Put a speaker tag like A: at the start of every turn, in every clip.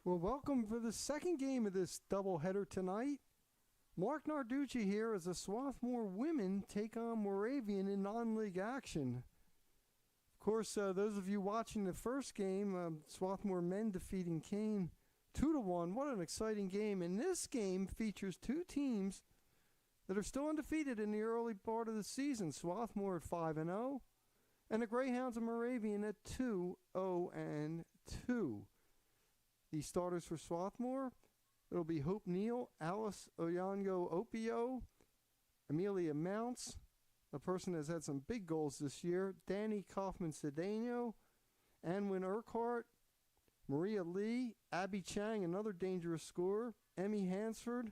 A: Well, welcome for the second game of this doubleheader tonight. Mark Narducci here as the Swarthmore women take on Moravian in non-league action. Of course, those of you watching the first game, Swarthmore men defeating Kane 2-1. What an exciting game. And this game features two teams that are still undefeated in the early part of the season. Swarthmore at 5-0 and the Greyhounds of Moravian at 2-0-2. The starters for Swarthmore, it'll be Hope Neal, Alice Oyango Opio, Amelia Mounts, a person that's had some big goals this year, Danny Kaufman-Cedeno, Anwin Urquhart, Maria Lee, Abby Chang, another dangerous scorer, Emmy Hansford,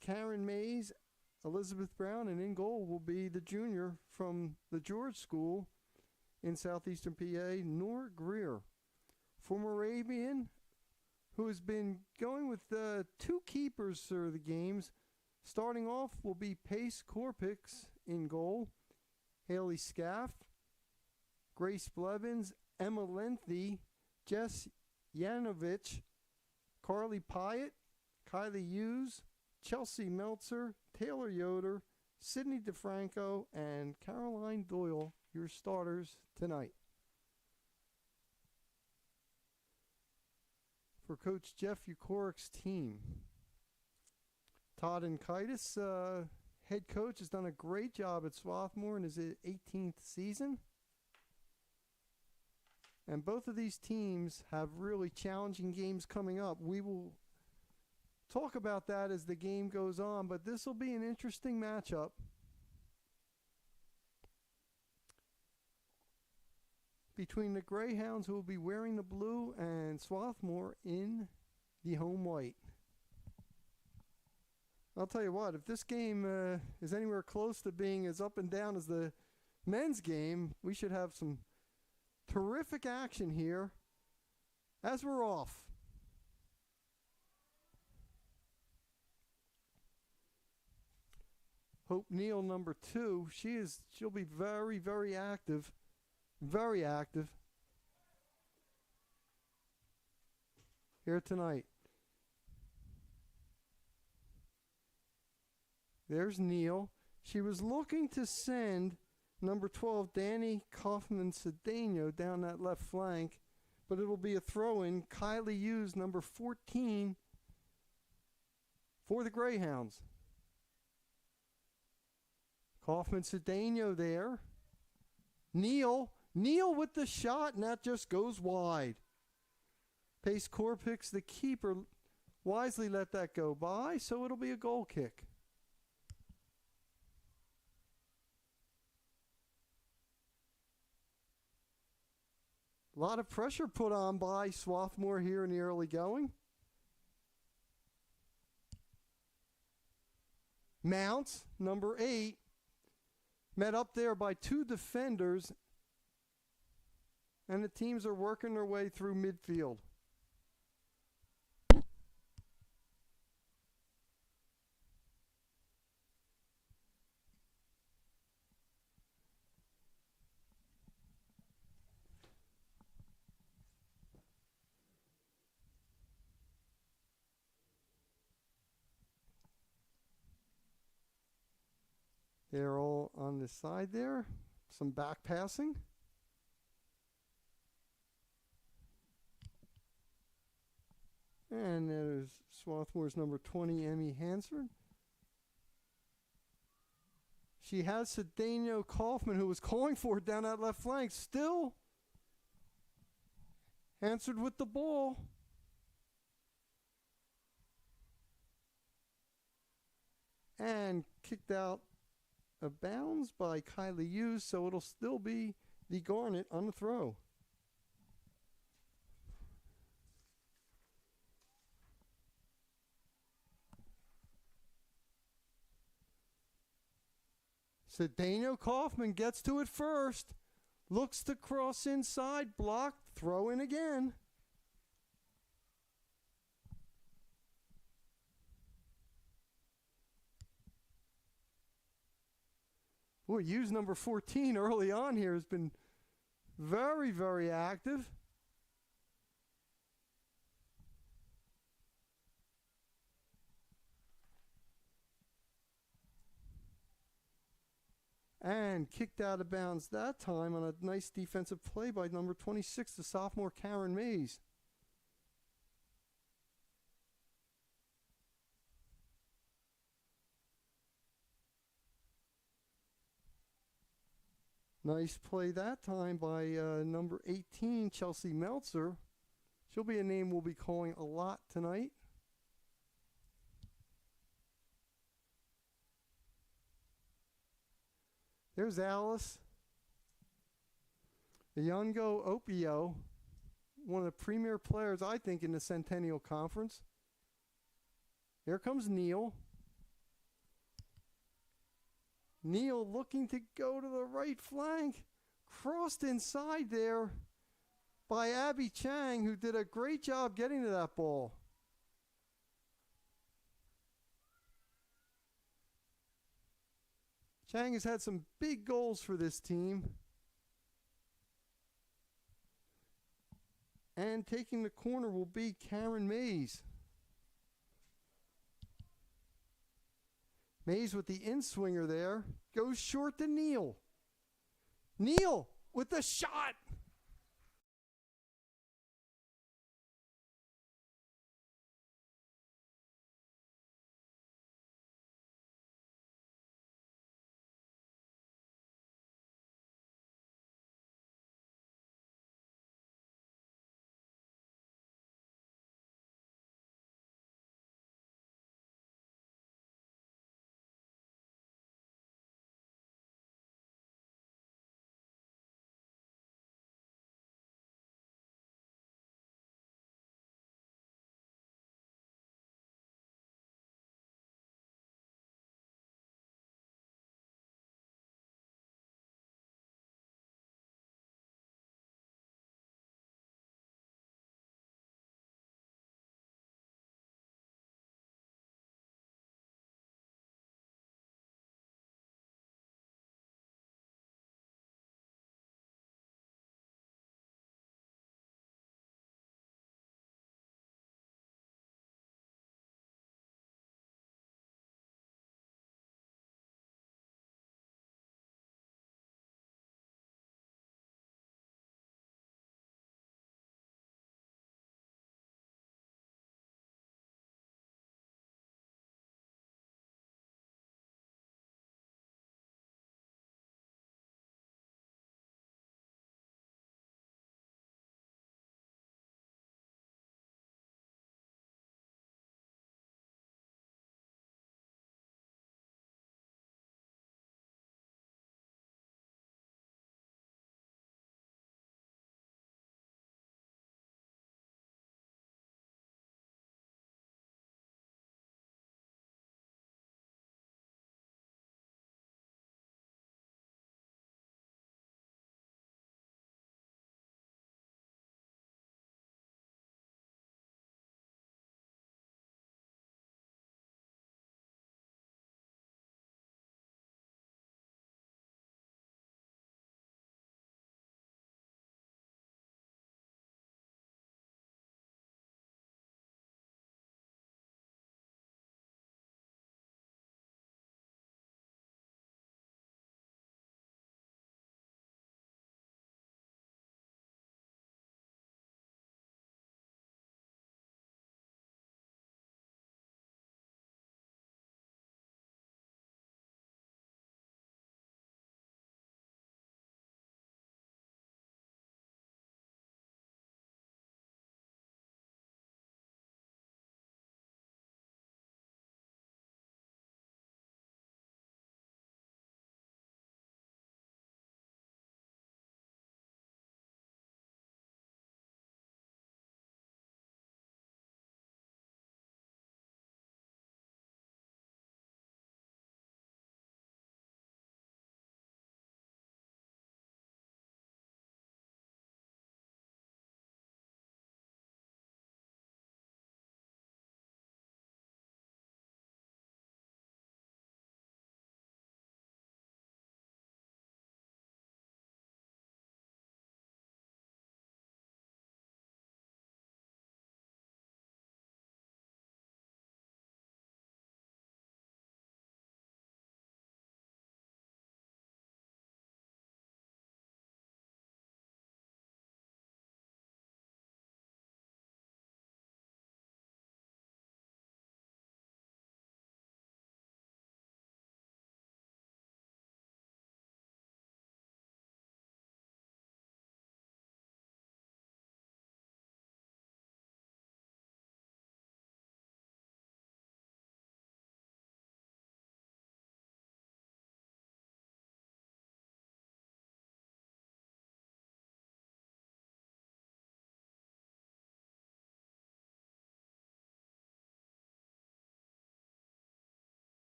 A: Karen Mays, Elizabeth Brown, and in goal will be the junior from the George School in southeastern PA, Nora Greer. For Moravian, who has been going with two keepers for the games. Starting off will be Pace Corpix in goal, Haley Scaff, Grace Blevins, Emma Lenthy, Jess Yanovich, Carly Pyatt, Kylie Hughes, Chelsea Meltzer, Taylor Yoder, Sydney DeFranco, and Caroline Doyle, your starters tonight. For Coach Jeff Ukorik's team, Todd Nkaitis, head coach, has done a great job at Swarthmore in his 18th season. And both of these teams have really challenging games coming up. We will talk about that as the game goes on, but this will be an interesting matchup. Between the Greyhounds, who will be wearing the blue, and Swarthmore in the home white. I'll tell you what, if this game is anywhere close to being as up and down as the men's game, we should have some terrific action here as we're off. Hope Neal, number 2, she'll be very, very active. Very active here tonight. There's Neal. She was looking to send number 12, Danny Kaufman-Cedeno, down that left flank, but it'll be a throw-in. Kylie Hughes, number 14, for the Greyhounds. Kaufman-Cedeno there. Neal with the shot, and that just goes wide. Pace Corpix, the keeper, wisely let that go by, so it'll be a goal kick. A lot of pressure put on by Swarthmore here in the early going. Mounts, number 8, met up there by two defenders, and the teams are working their way through midfield. They're all on the side there. Some back passing. And there's Swarthmore's number 20, Emmy Hansford. She has Cedeno Kaufman, who was calling for it down that left flank. Still Hansford with the ball. And kicked out of bounds by Kylie Hughes, so it'll still be the Garnet on the throw. Cedeno Kaufman gets to it first. Looks to cross inside, blocked, throw in again. Boy, use number 14 early on here has been very, very active. and kicked out of bounds that time on a nice defensive play by number 26, the sophomore Karen Mays. Nice play that time by number 18, Chelsea Meltzer. She'll be a name we'll be calling a lot tonight. There's Alice Iyongo Opio, one of the premier players, I think, in the Centennial Conference. Here comes Neal. Neal looking to go to the right flank. Crossed inside there by Abby Chang, who did a great job getting to that ball. Chang has had some big goals for this team. And taking the corner will be Karen Mays. Mays with the in-swinger there. Goes short to Neal. Neal with the shot.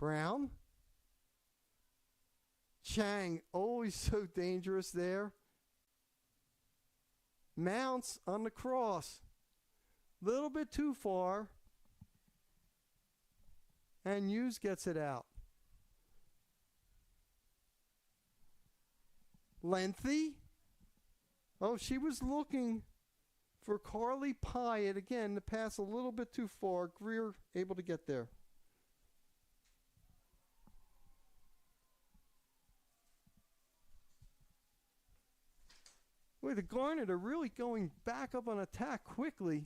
A: Brown. Chang, always so dangerous there. Mounts on the cross. Little bit too far. And Hughes gets it out. Lengthy. Oh, she was looking for Carly Pyatt again to pass a little bit too far. Greer able to get there. Boy, the Garnet are really going back up on attack quickly.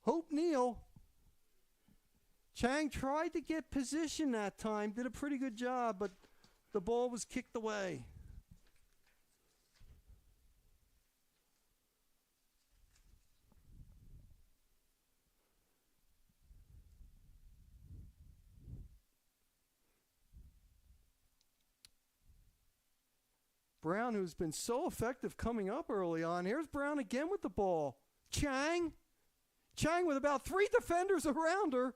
A: Hope Neal. Chang tried to get position that time, did a pretty good job, but the ball was kicked away. Brown, who's been so effective coming up early on. Here's Brown again with the ball. Chang with about 3 defenders around her.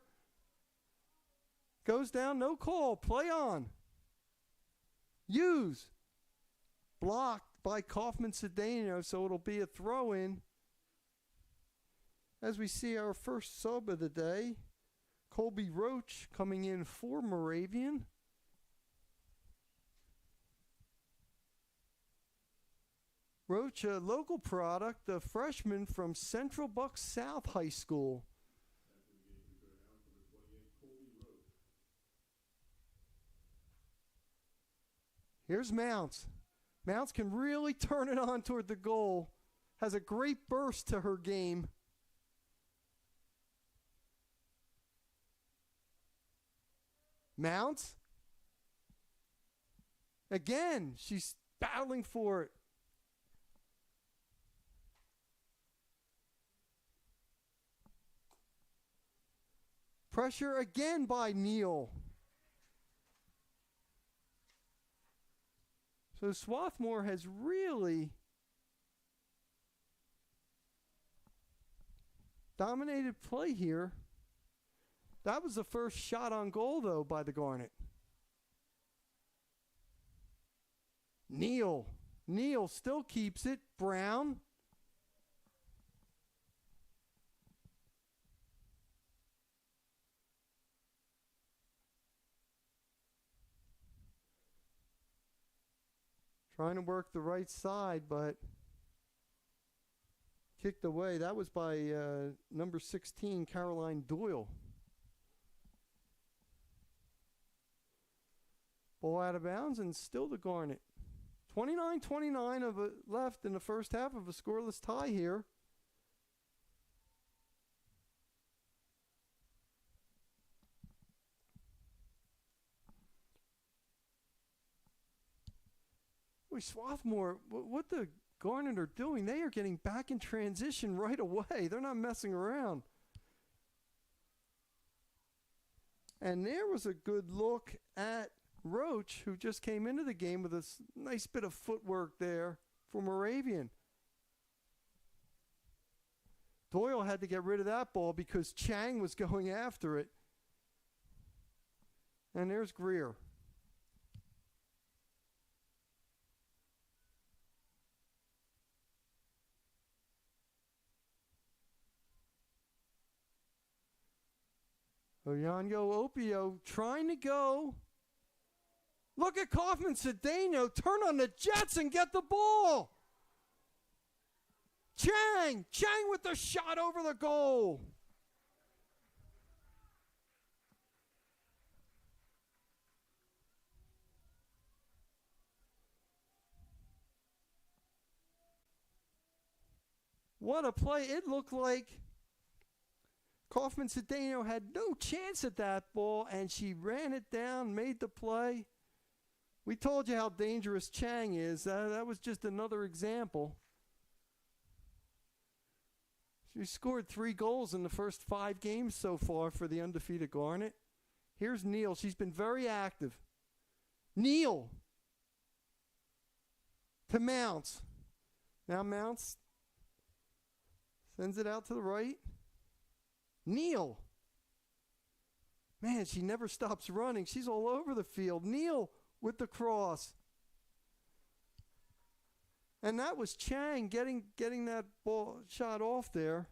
A: Goes down, no call. Play on. Hughes. Blocked by Kaufman-Cedeno, so it'll be a throw-in. As we see our first sub of the day, Colby Roach coming in for Moravian. Roach, a local product, a freshman from Central Bucks South High School. Here's Mounts. Mounts can really turn it on toward the goal. Has a great burst to her game. Mounts. Again, she's battling for it. Pressure again by Neal. So Swarthmore has really dominated play here. That was the first shot on goal, though, by the Garnet. Neal still keeps it. Brown. Trying to work the right side, but kicked away. That was by number 16, Caroline Doyle. Ball out of bounds, and still the Garnet. 29-29 of it left in the first half of a scoreless tie here. Swarthmore, what the Garnet are doing, they are getting back in transition right away. They're not messing around. And there was a good look at Roach, who just came into the game with a nice bit of footwork there for Moravian. Doyle had to get rid of that ball because Chang was going after it. And there's Greer. Oyango Opio trying to go. Look at Kaufman-Cedeno. Turn on the Jets and get the ball. Chang with the shot over the goal. What a play. It looked like Kaufman-Cedeno had no chance at that ball, and she ran it down, made the play. We told you how dangerous Chang is. That was just another example. She scored 3 goals in the first 5 games so far for the undefeated Garnet. Here's Neal. She's been very active. Neal to Mounts. Now Mounts sends it out to the right. Neal. Man, she never stops running. She's all over the field. Neal with the cross. And that was Chang getting that ball shot off there.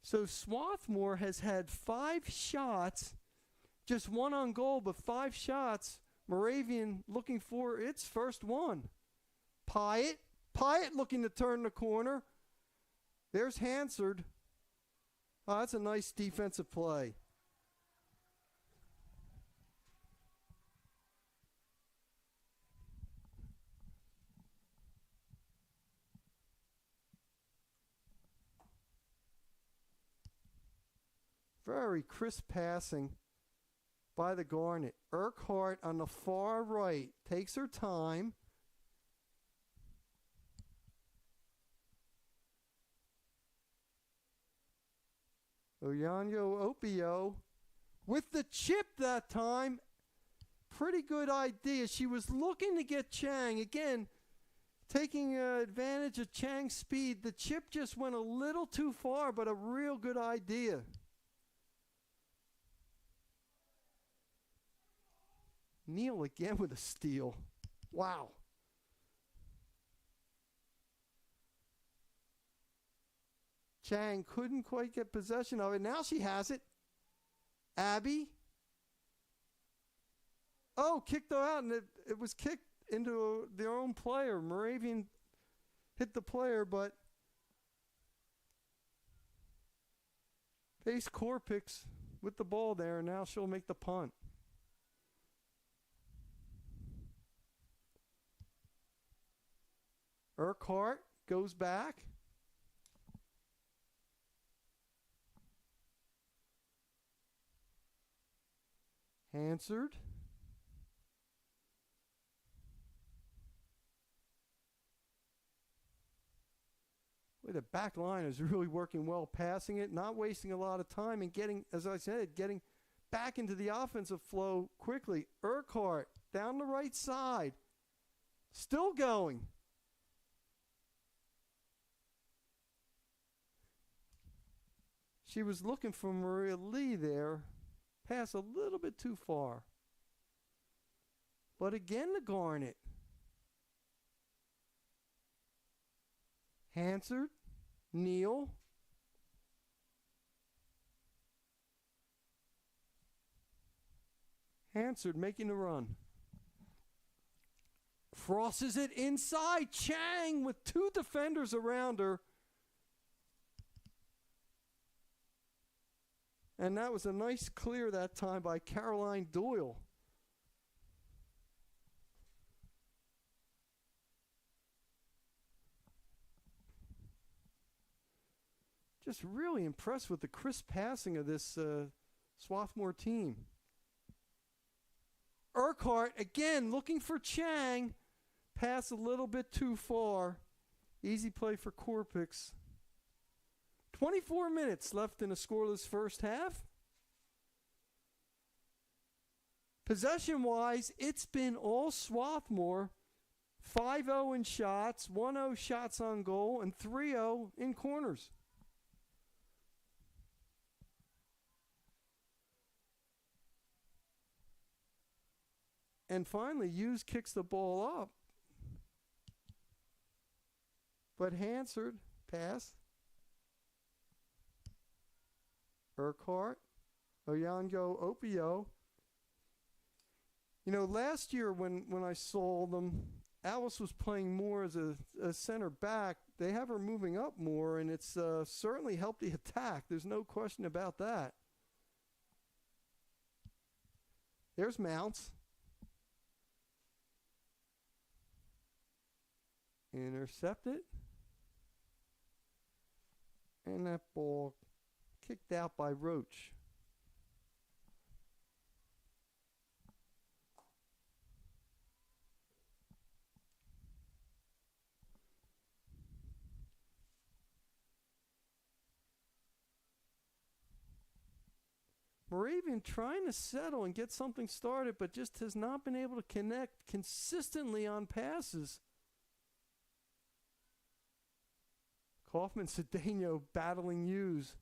A: So Swarthmore has had 5 shots, just 1 on goal, but 5 shots. Moravian looking for its first one. Pyatt looking to turn the corner. There's Hansard. Oh, that's a nice defensive play. Very crisp passing by the Garnet. Urquhart on the far right takes her time. Oyanyo Opio with the chip that time. Pretty good idea. She was looking to get Chang. Again, taking advantage of Chang's speed. The chip just went a little too far, but a real good idea. Neal again with a steal. Wow. Chang couldn't quite get possession of it. Now she has it. Abby. Oh, kicked her out, and it was kicked into their own player. Moravian hit the player, but Pace Corpix with the ball there, and now she'll make the punt. Urquhart goes back. Hansard. Boy, the back line is really working well, passing it, not wasting a lot of time, and getting, as I said, getting back into the offensive flow quickly. Urquhart down the right side. Still going. She was looking for Maria Lee there. Pass a little bit too far. But again, the Garnet. Hansard, Neal. Hansard making the run. Crosses it inside. Chang with 2 defenders around her. And that was a nice clear that time by Caroline Doyle. Just really impressed with the crisp passing of this Swarthmore team. Urquhart, again, looking for Chang. Pass a little bit too far. Easy play for Corpix. 24 minutes left in a scoreless first half. Possession-wise, it's been all Swarthmore. 5-0 in shots, 1-0 shots on goal, and 3-0 in corners. And finally, Hughes kicks the ball up. But Hansard, pass. Urquhart, Oyango Opio. You know, last year when I saw them, Alice was playing more as a center back. They have her moving up more, and it's certainly helped the attack. There's no question about that. There's Mounts. Intercepted. And that ball kicked out by Roach. Moravian trying to settle and get something started, but just has not been able to connect consistently on passes. Kaufman Cedeno battling Hughes.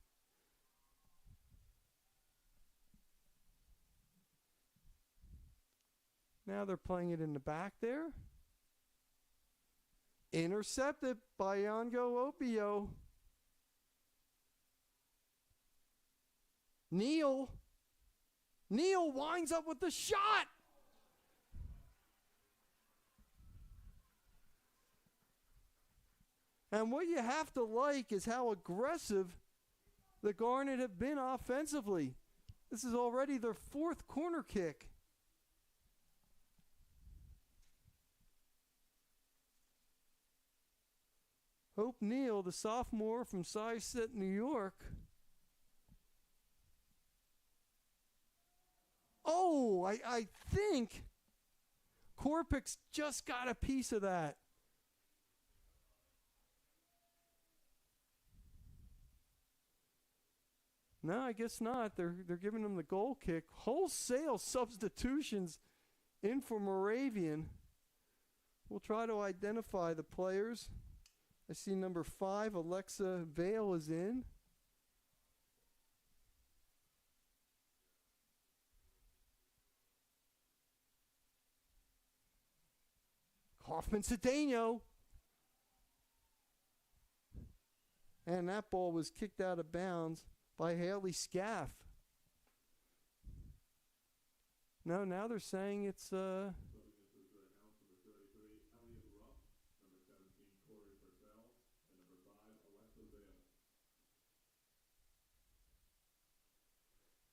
A: Now they're playing it in the back there. Intercepted by Yango Opio. Neal winds up with the shot. And what you have to like is how aggressive the Garnet have been offensively. This is already their fourth corner kick. Hope Neal, the sophomore from Syosset, New York. Oh, I think Korpik's just got a piece of that. No, I guess not. They're giving him the goal kick. Wholesale substitutions in for Moravian. We'll try to identify the players. I see number 5, Alexa Vale, is in. Kaufman Cedeno. And that ball was kicked out of bounds by Haley Scaff. No, now they're saying it's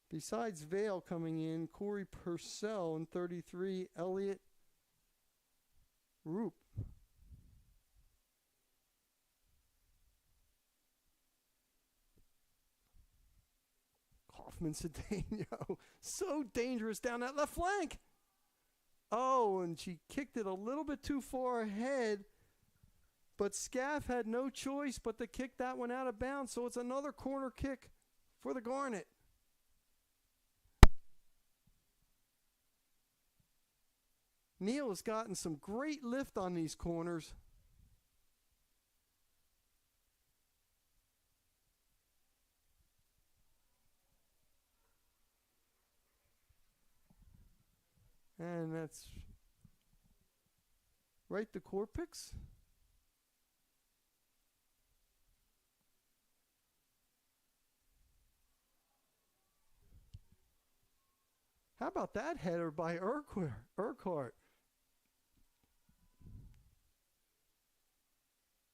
A: besides Vale coming in, Corey Purcell and 33, Elliot Roop. Kaufman Cedeno, so dangerous down that left flank. Oh, and she kicked it a little bit too far ahead, but Scaff had no choice but to kick that one out of bounds, so it's another corner kick for the Garnet. Neal has gotten some great lift on these corners. And that's right to Korpik's. How about that header by Urquhart?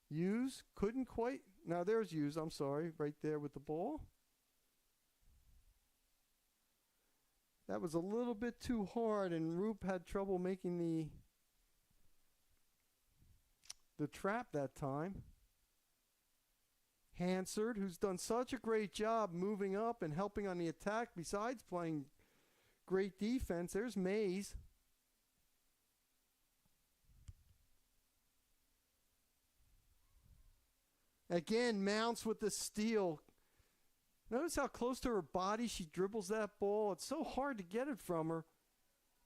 A: Hughes couldn't quite. Now there's Hughes, I'm sorry, right there with the ball. That was a little bit too hard, and Roop had trouble making the trap that time. Hansard, who's done such a great job moving up and helping on the attack besides playing great defense. There's Mays. Again, Mounts with the steal. Notice how close to her body she dribbles that ball. It's so hard to get it from her.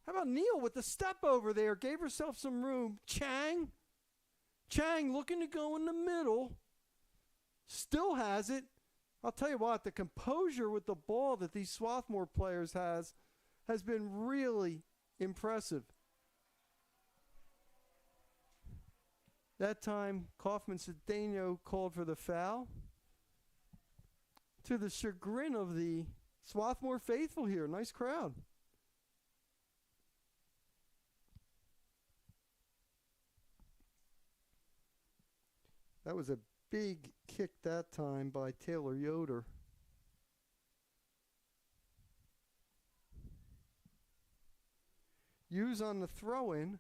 A: How about Neal with the step over there? Gave herself some room. Chang looking to go in the middle. Still has it. I'll tell you what, the composure with the ball that these Swarthmore players has been really impressive. That time, Kaufman Cedeno called for the foul. To the chagrin of the Swarthmore faithful here. Nice crowd. That was a big kick that time by Taylor Yoder. Hughes on the throw-in.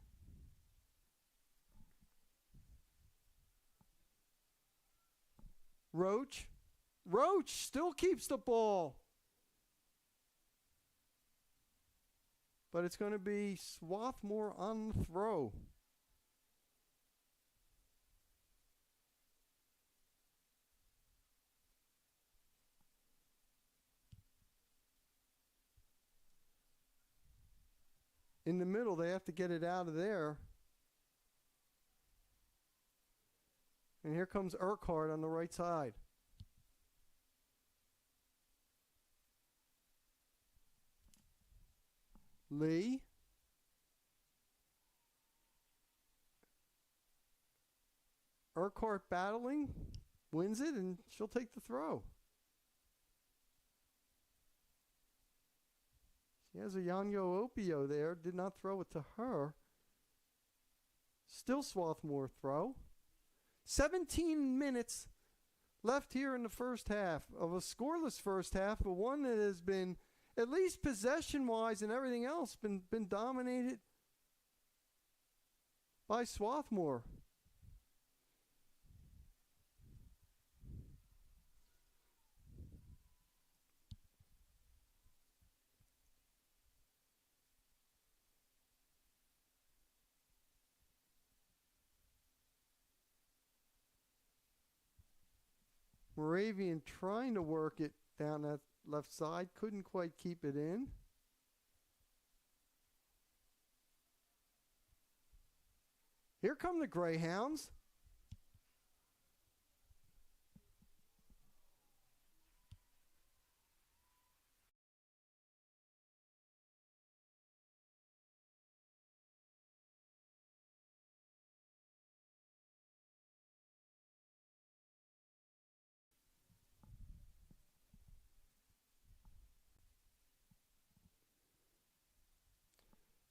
A: Roach still keeps the ball. But it's going to be Swarthmore on the throw. in the middle. They have to get it out of there. And here comes Urquhart on the right side. Lee. Urquhart battling, wins it, and she'll take the throw. She has a Yanyo Opio there, did not throw it to her. Still Swarthmore throw. 17 minutes left here in the first half of a scoreless first half, but one that has been, at least possession-wise and everything else, been dominated by Swarthmore. Moravian trying to work it down that left side. Couldn't quite keep it in. Here come the Greyhounds.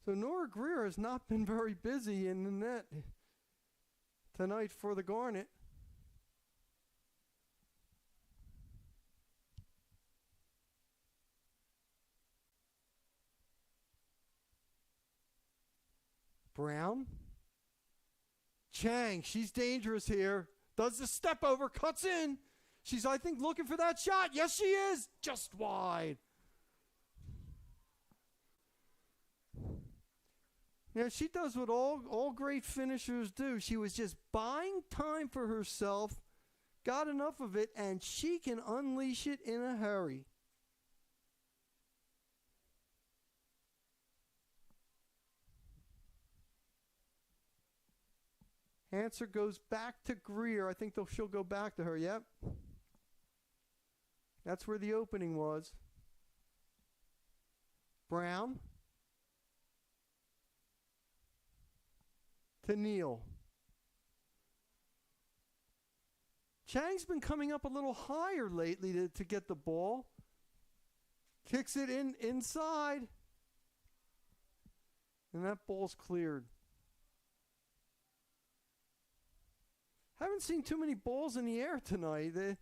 A: So Nora Greer has not been very busy in the net tonight for the Garnet. Brown. Chang, she's dangerous here. Does the step over, cuts in. She's, I think, looking for that shot. Yes, she is. Just wide. Yeah, she does what all great finishers do. She was just buying time for herself, got enough of it, and she can unleash it in a hurry. Answer goes back to Greer. I think she'll go back to her. Yep. That's where the opening was. Brown. To Neal. Chang's been coming up a little higher lately to get the ball. Kicks it inside. And that ball's cleared. Haven't seen too many balls in the air tonight. The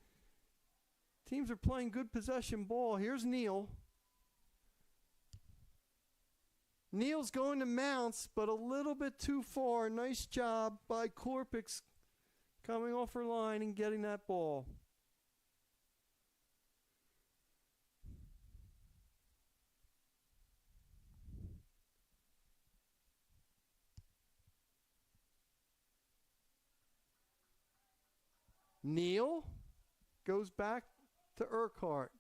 A: teams are playing good possession ball. Here's Neal. Neal's going to Mounts, but a little bit too far. Nice job by Korpix coming off her line and getting that ball. Neal goes back to Urquhart.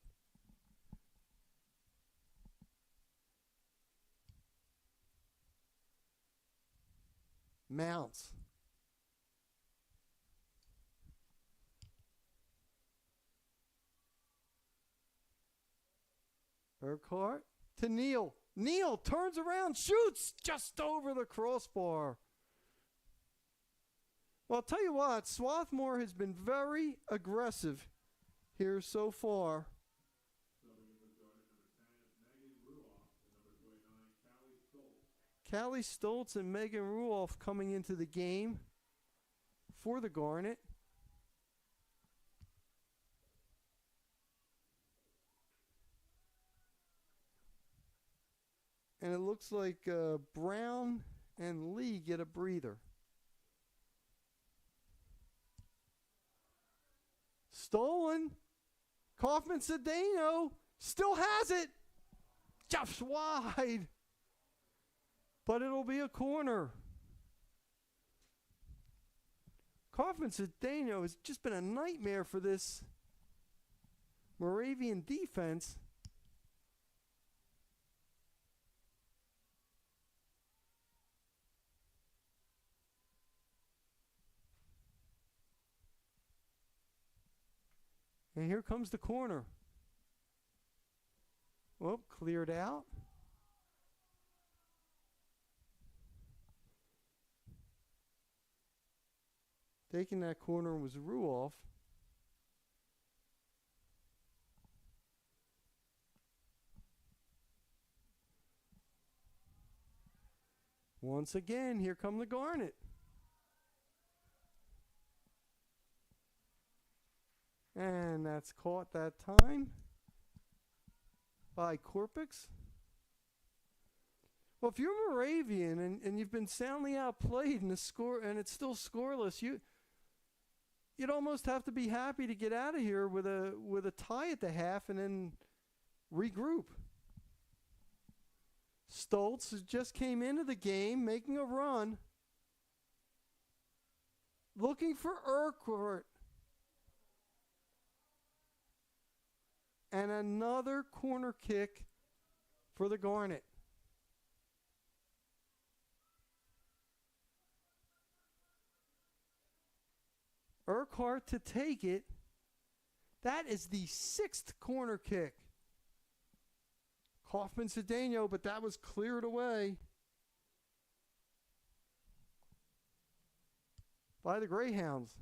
A: Mounts. Urquhart to Neal. Neal turns around, shoots just over the crossbar. Well, I'll tell you what, Swarthmore has been very aggressive here so far. Callie Stoltz and Megan Ruoff coming into the game for the Garnet. And it looks like Brown and Lee get a breather. Stolen. Kaufman Cedeno still has it. Just wide. But it'll be a corner. Kaufman Cedeno has just been a nightmare for this Moravian defense. And here comes the corner. Well, cleared out. Taking that corner was Ruoff. Once again, here come the Garnet. And that's caught that time by Corpix. Well, if you're Moravian and you've been soundly outplayed in the score and it's still scoreless, you'd almost have to be happy to get out of here with a tie at the half and then regroup. Stoltz just came into the game, making a run, looking for Urquhart. And another corner kick for the Garnet. Urquhart to take it. That is the 6th corner kick. Kaufman Cedeno, but that was cleared away by the Greyhounds.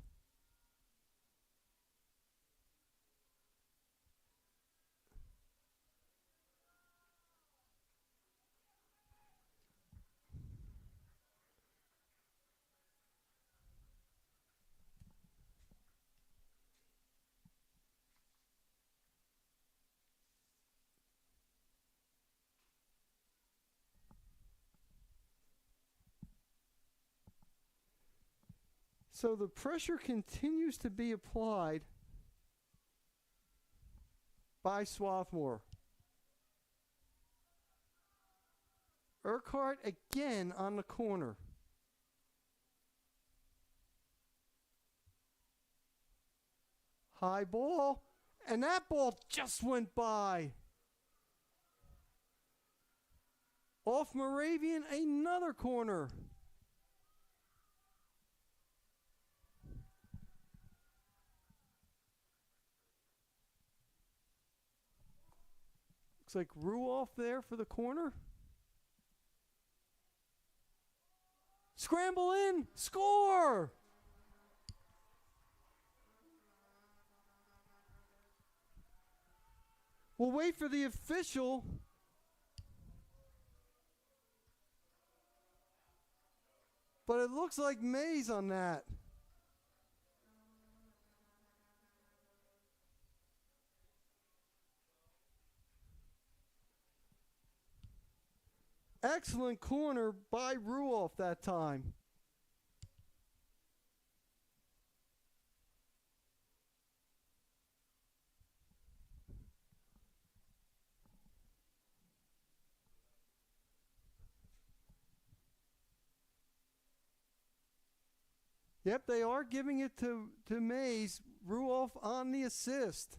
A: So the pressure continues to be applied by Swarthmore. Urquhart again on the corner. High ball, and that ball just went by. Off Moravian, another corner. Looks like Ruoff there for the corner. Scramble in, score! We'll wait for the official. But it looks like Mays on that. Excellent corner by Ruoff that time. Yep, they are giving it to Mays. Ruoff on the assist.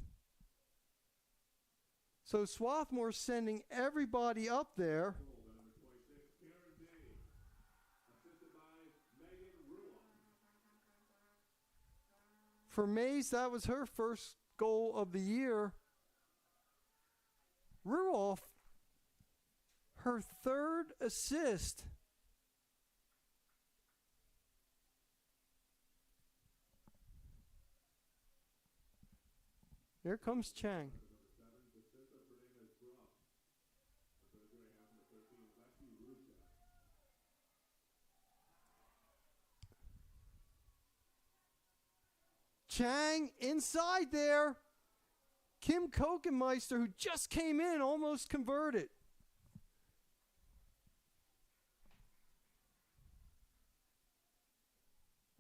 A: So Swarthmore sending everybody up there. For Mays, that was her first goal of the year. Ruoff, her 3rd assist. Here comes Chang. Chang inside there. Kim Kokenmeister, who just came in, almost converted.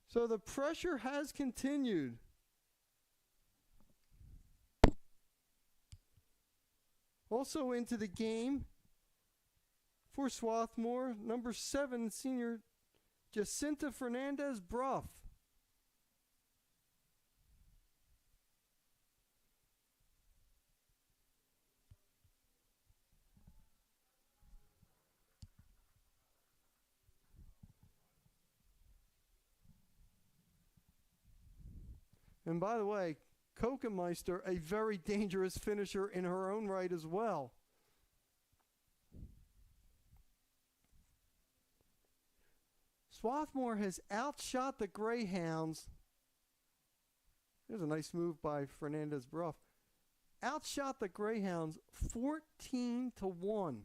A: So the pressure has continued. Also into the game for Swarthmore, number 7, senior Jacinta Fernandez-Bruff. And by the way, Kokenmeister, a very dangerous finisher in her own right as well. Swarthmore has outshot the Greyhounds. There's a nice move by Fernandez-Bruff. Outshot the Greyhounds 14-1.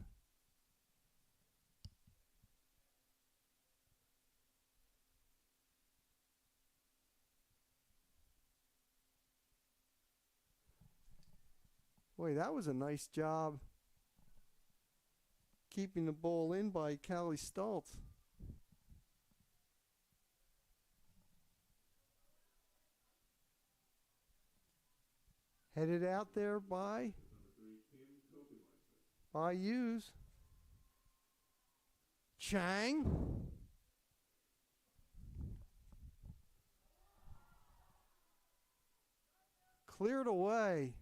A: Boy, that was a nice job keeping the ball in by Callie Stultz. Headed out there by Hughes. Chang. Cleared away.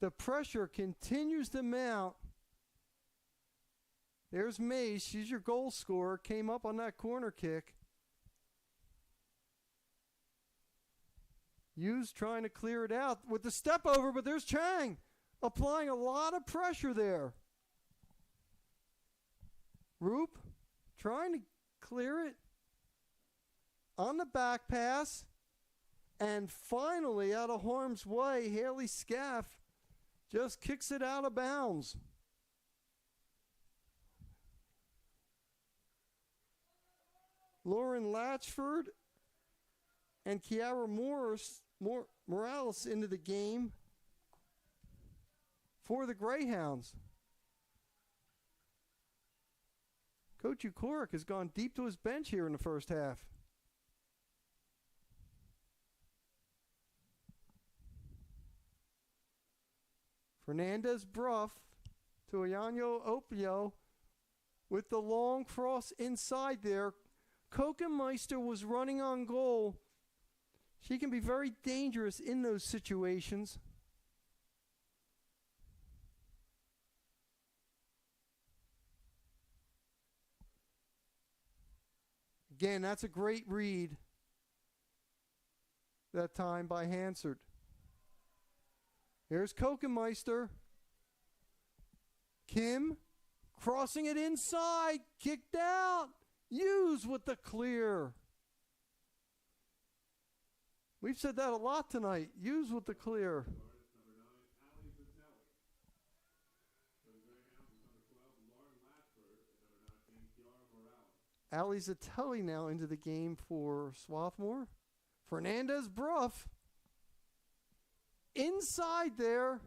A: The pressure continues to mount. There's Mace. She's your goal scorer. Came up on that corner kick. Hughes trying to clear it out with the step over, but there's Chang applying a lot of pressure there. Roop trying to clear it on the back pass. And finally, out of harm's way, Haley Scaff just kicks it out of bounds. Lauren Latchford and Kiara Morales into the game for the Greyhounds. Coach Ukoric has gone deep to his bench here in the first half. Fernandez-Bruff to Ayanyo Opio with the long cross inside there. Kokenmeister was running on goal. She can be very dangerous in those situations. Again, that's a great read that time by Hansard. Here's Kokenmeister. Kim crossing it inside, kicked out. Hughes with the clear. We've said that a lot tonight. Hughes with the clear. Ali Zatelli now into the game for Swarthmore. Fernandez-Bruff. Inside there.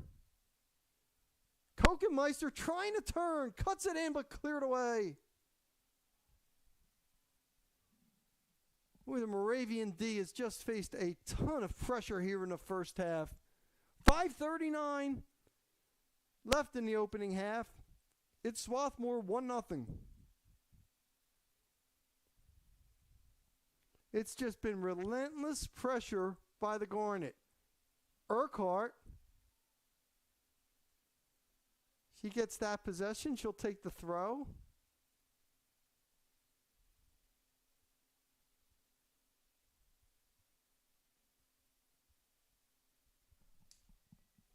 A: Kokenmeister trying to turn. Cuts it in but cleared away. Boy, the Moravian D has just faced a ton of pressure here in the first half. 5:39 left in the opening half. It's Swarthmore 1-0. It's just been relentless pressure by the Garnet. Urquhart. She gets that possession. She'll take the throw.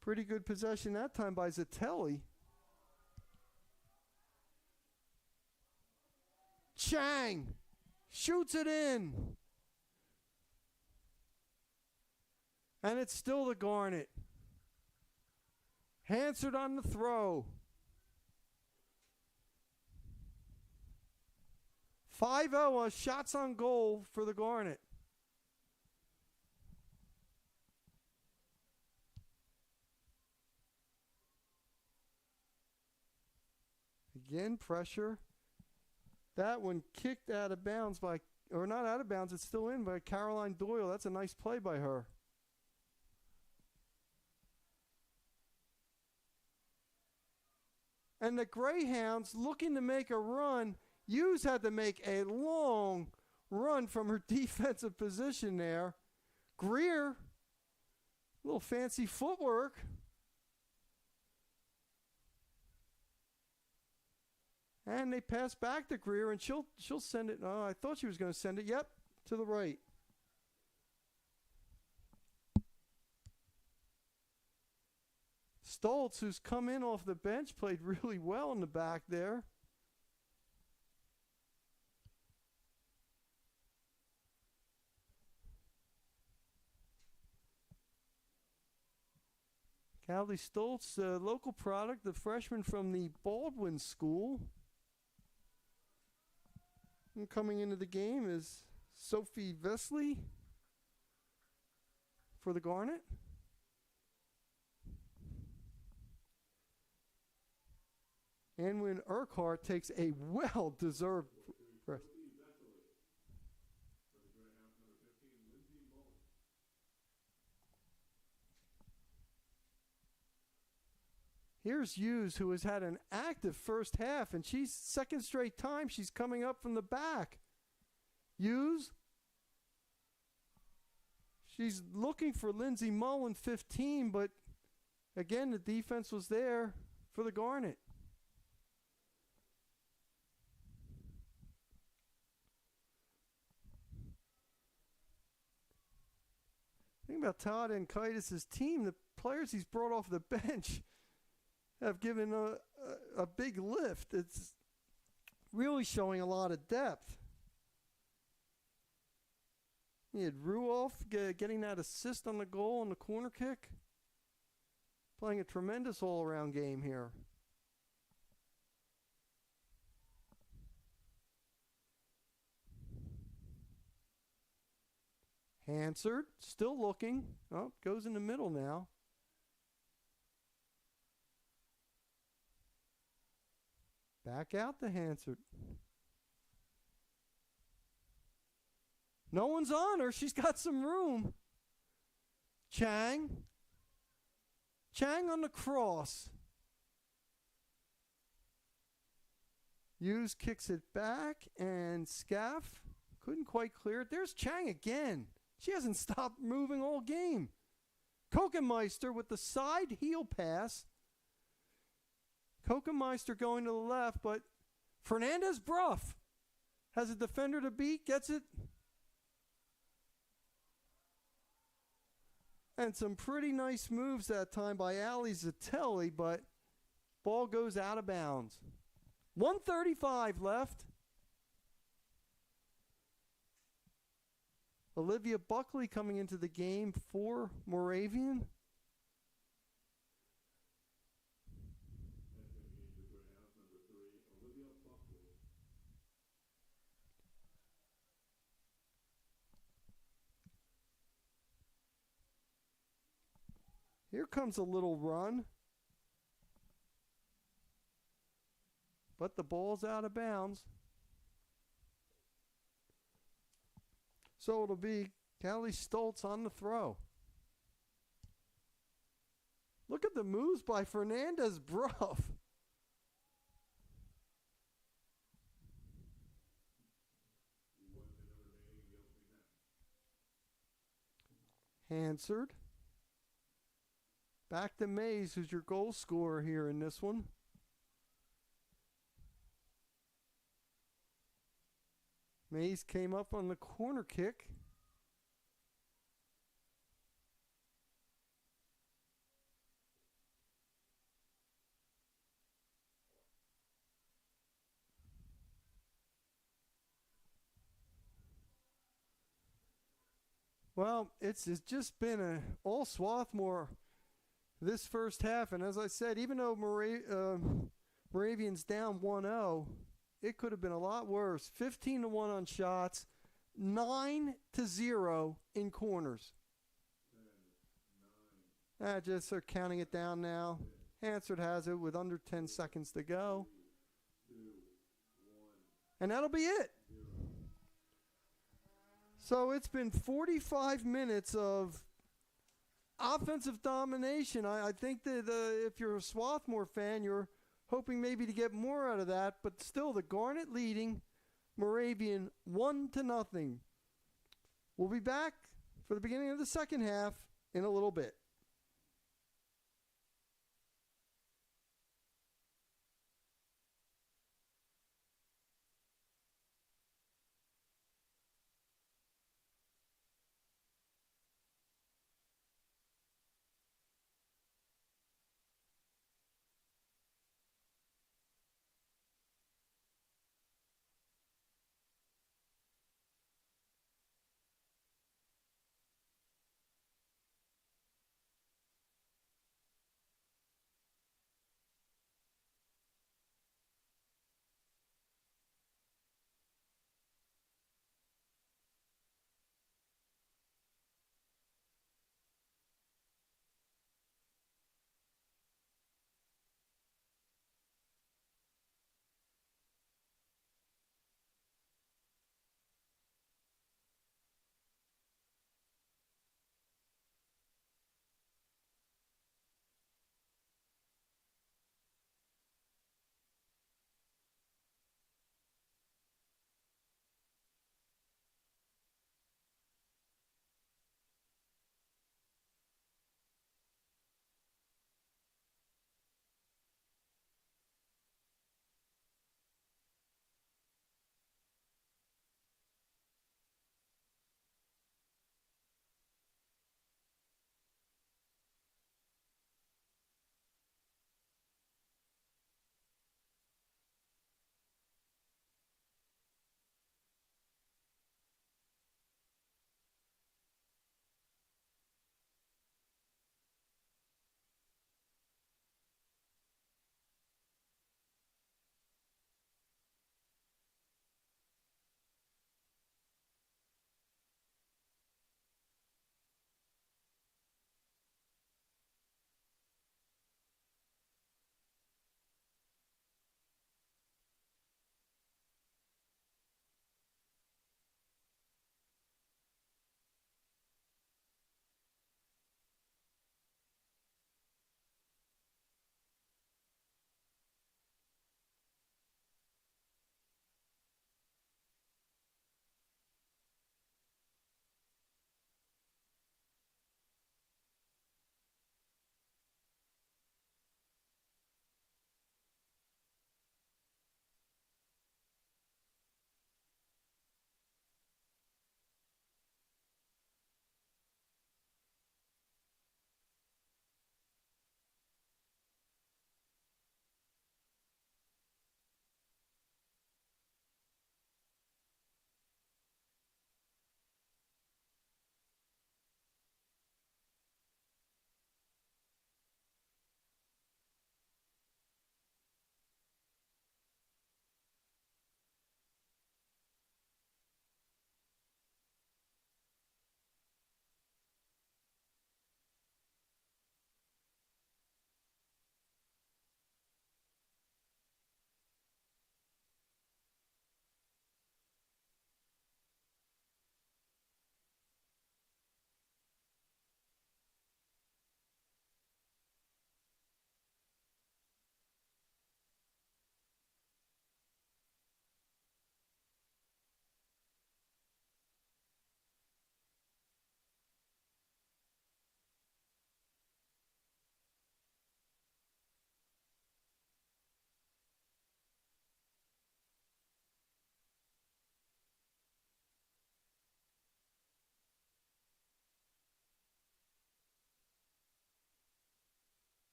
A: Pretty good possession that time by Zatelli. Chang shoots it in. And it's still the Garnet. Hansard on the throw. 5-0 shots on goal for the Garnet. Again, pressure. That one kicked out of bounds by, or not out of bounds, it's still in by Caroline Doyle. That's a nice play by her. And the Greyhounds looking to make a run. Hughes had to make a long run from her defensive position there. Greer, a little fancy footwork. And they pass back to Greer, and she'll send it. Oh, I thought she was going to send it. Yep, to the right. Stoltz, who's come in off the bench, played really well in the back there. Callie Stoltz, local product, the freshman from the Baldwin School. And coming into the game is Sophie Vesley for the Garnet. Anwin Urquhart takes a well-deserved rest. Here's Hughes, who has had an active first half, and she's second straight time she's coming up from the back. Hughes. She's looking for Lindsay Mullen, 15, but again, the defense was there for the Garnet. The thing about Todd Ankaitis' team, the players he's brought off the bench have given a big lift. It's really showing a lot of depth. He had Ruoff getting that assist on the goal on the corner kick. Playing a tremendous all-around game here. Hansard, still looking. Oh, goes in the middle now. Back out to Hansard. No one's on her. She's got some room. Chang. Chang on the cross. Hughes kicks it back, and Scaff couldn't quite clear it. There's Chang again. She hasn't stopped moving all game. Kokenmeister with the side heel pass. Kokenmeister going to the left, but Fernandez-Bruff has a defender to beat, gets it. And some pretty nice moves that time by Ali Zatelli, but ball goes out of bounds. 1:35 left. Olivia Buckley coming into the game for Moravian. Here comes a little run. But the ball's out of bounds. So it'll be Callie Stoltz on the throw. Look at the moves by Fernandez-Bruff. Hansard. Back to Mays, who's your goal scorer here in this one. Mays came up on the corner kick. Well, it's just been all Swarthmore this first half, and as I said, even though Moravian's down 1-0, it could have been a lot worse. 15-1 on shots, 9-0 in corners. Just are counting it down now. Hansard has it with under 10 seconds to go. And that'll be it. So it's been 45 minutes of offensive domination. I think that if you're a Swarthmore fan, you're hoping maybe to get more out of that, but still the Garnet leading Moravian 1-0. We'll be back for the beginning of the second half in a little bit.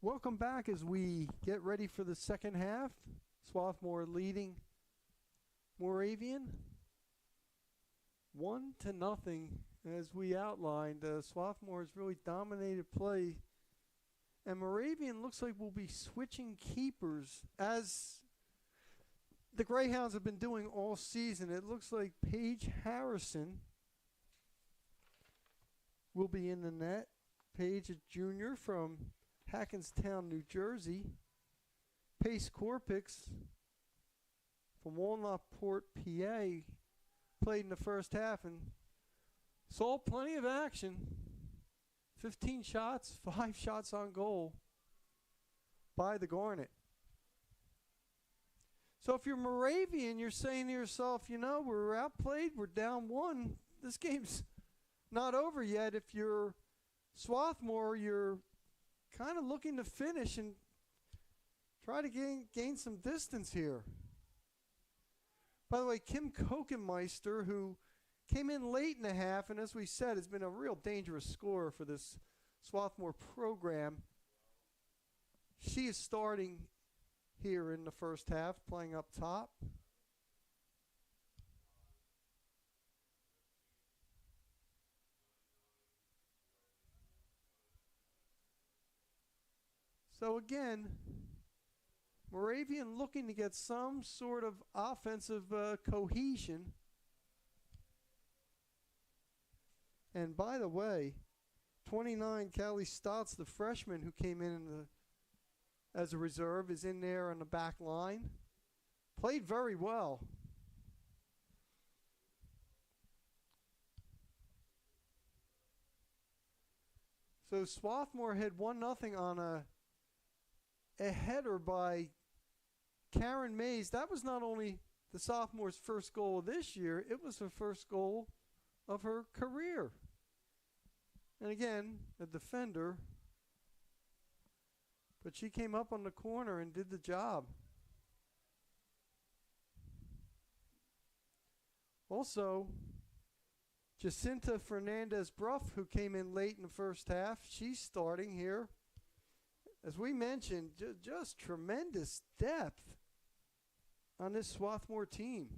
A: Welcome back as we get ready for the second half. Swarthmore leading Moravian 1-0. As we outlined, Swarthmore has really dominated play. And Moravian looks like we'll be switching keepers as the Greyhounds have been doing all season. It looks like Paige Harrison will be in the net. Paige, a junior from Hackenstown, New Jersey. Pace Corpix from Walnutport, PA, played in the first half and saw plenty of action. 15 shots, 5 shots on goal by the Garnet. So if you're Moravian, you're saying to yourself, you know, we're outplayed, we're down 1. This game's not over yet. If you're Swarthmore, you're kind of looking to finish and try to gain some distance here. By the way, Kim Kokenmeister, who came in late in the half, and as we said, has been a real dangerous scorer for this Swarthmore program. She is starting here in the first half, playing up top. So again, Moravian looking to get some sort of offensive cohesion. And by the way, 29, Callie Stotts, the freshman who came in as a reserve, is in there on the back line. Played very well. So Swarthmore had 1-0 on a header by Karen Mays. That was not only the sophomore's first goal of this year, it was her first goal of her career. And again, a defender. But she came up on the corner and did the job. Also, Jacinta Fernandez-Bruff, who came in late in the first half, she's starting here. As we mentioned, just tremendous depth on this Swarthmore team.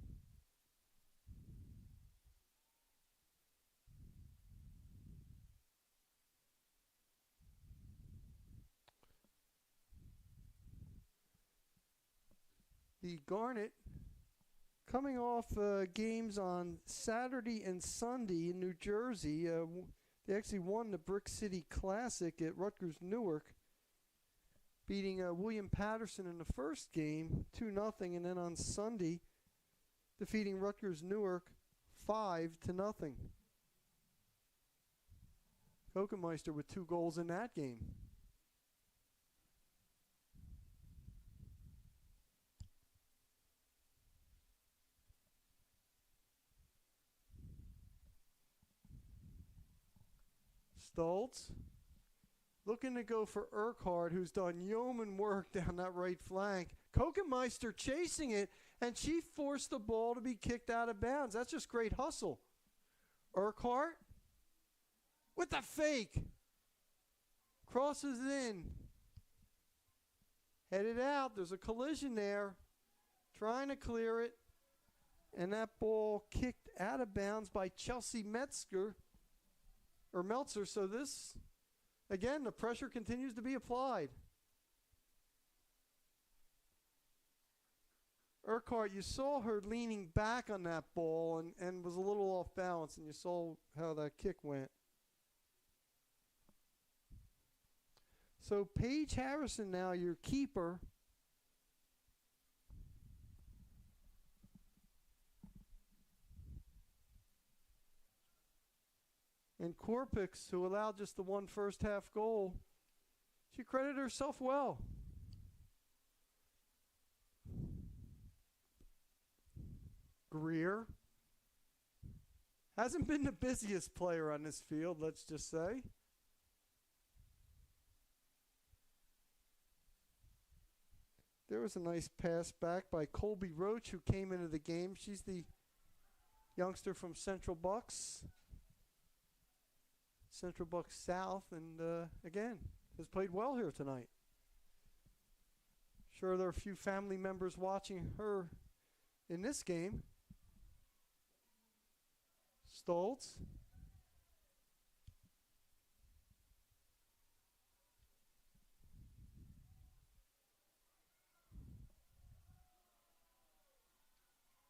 A: The Garnet coming off games on Saturday and Sunday in New Jersey. They actually won the Brick City Classic at Rutgers Newark, beating William Patterson in the first game 2-0, and then on Sunday defeating Rutgers Newark 5-0. Kokenmeister with 2 goals in that game. Stoltz looking to go for Urquhart, who's done yeoman work down that right flank. Kokenmeister chasing it, and she forced the ball to be kicked out of bounds. That's just great hustle. Urquhart with the fake. Crosses in. Headed out. There's a collision there. Trying to clear it. And that ball kicked out of bounds by Chelsea Meltzer. So this, again, the pressure continues to be applied. Urquhart, you saw her leaning back on that ball and was a little off balance, and you saw how that kick went. So Paige Harrison now, your keeper. And Corpix, who allowed just the 1 first half goal, she credited herself well. Greer hasn't been the busiest player on this field, let's just say. There was a nice pass back by Colby Roach, who came into the game. She's the youngster from Central Bucks South, and again, has played well here tonight. Sure, there are a few family members watching her in this game. Stoltz.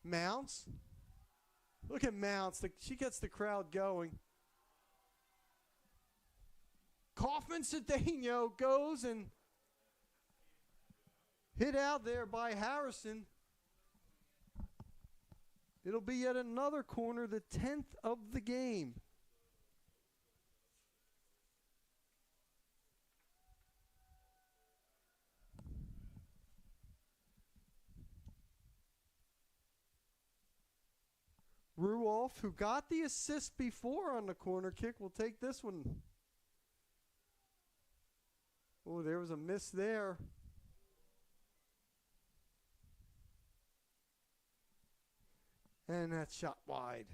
A: Mounts. Look at Mounts. She gets the crowd going. Kaufman Cedeno goes and hit out there by Harrison. It'll be yet another corner, the 10th of the game. Ruoff, who got the assist before on the corner kick, will take this one. Oh, there was a miss there. And that shot wide.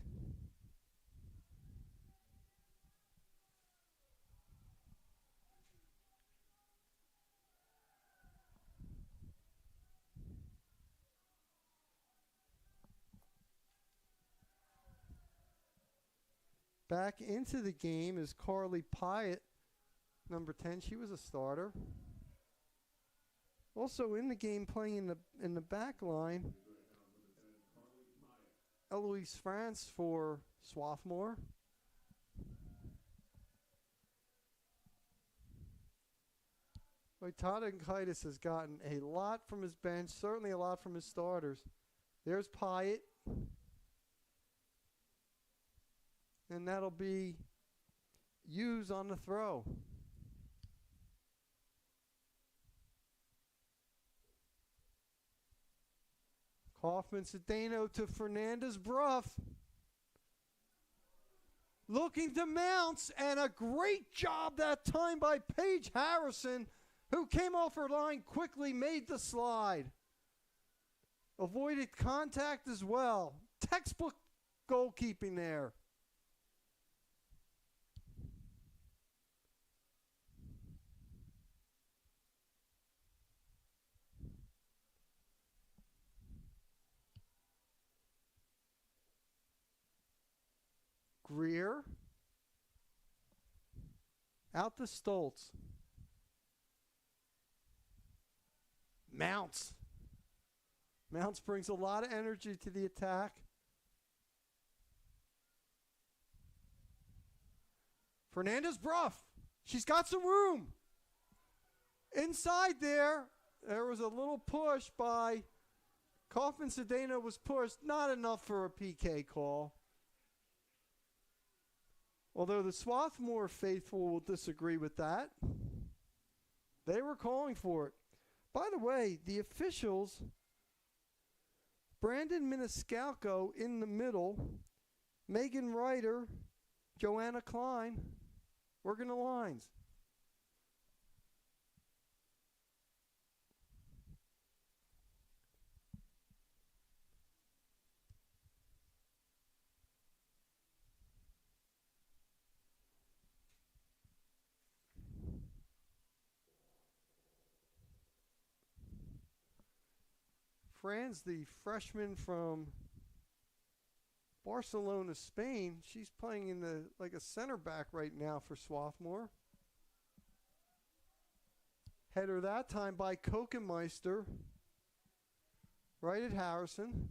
A: Back into the game is Carly Pyatt, number 10. She was a starter. Also in the game playing in the back line, Eloise France for Swarthmore. Tadakaitis has gotten a lot from his bench, certainly a lot from his starters. There's Pyatt. And that'll be Hughes on the throw. Kaufman Cedeno to Fernandez Bruff. Looking to Mounts, and a great job that time by Paige Harrison, who came off her line quickly, made the slide. Avoided contact as well. Textbook goalkeeping there. Greer. Out to Stoltz. Mounts. Mounts brings a lot of energy to the attack. Fernandez Bruff. She's got some room. Inside there was a little push by Kaufman Cedeno was pushed. Not enough for a PK call. Although the Swarthmore faithful will disagree with that. They were calling for it. By the way, the officials, Brandon Miniscalco in the middle, Megan Ryder, Joanna Klein, working the lines. Franz, the freshman from Barcelona, Spain, she's playing in the like a center back right now for Swarthmore. Header that time by Kokenmeister. Right at Harrison.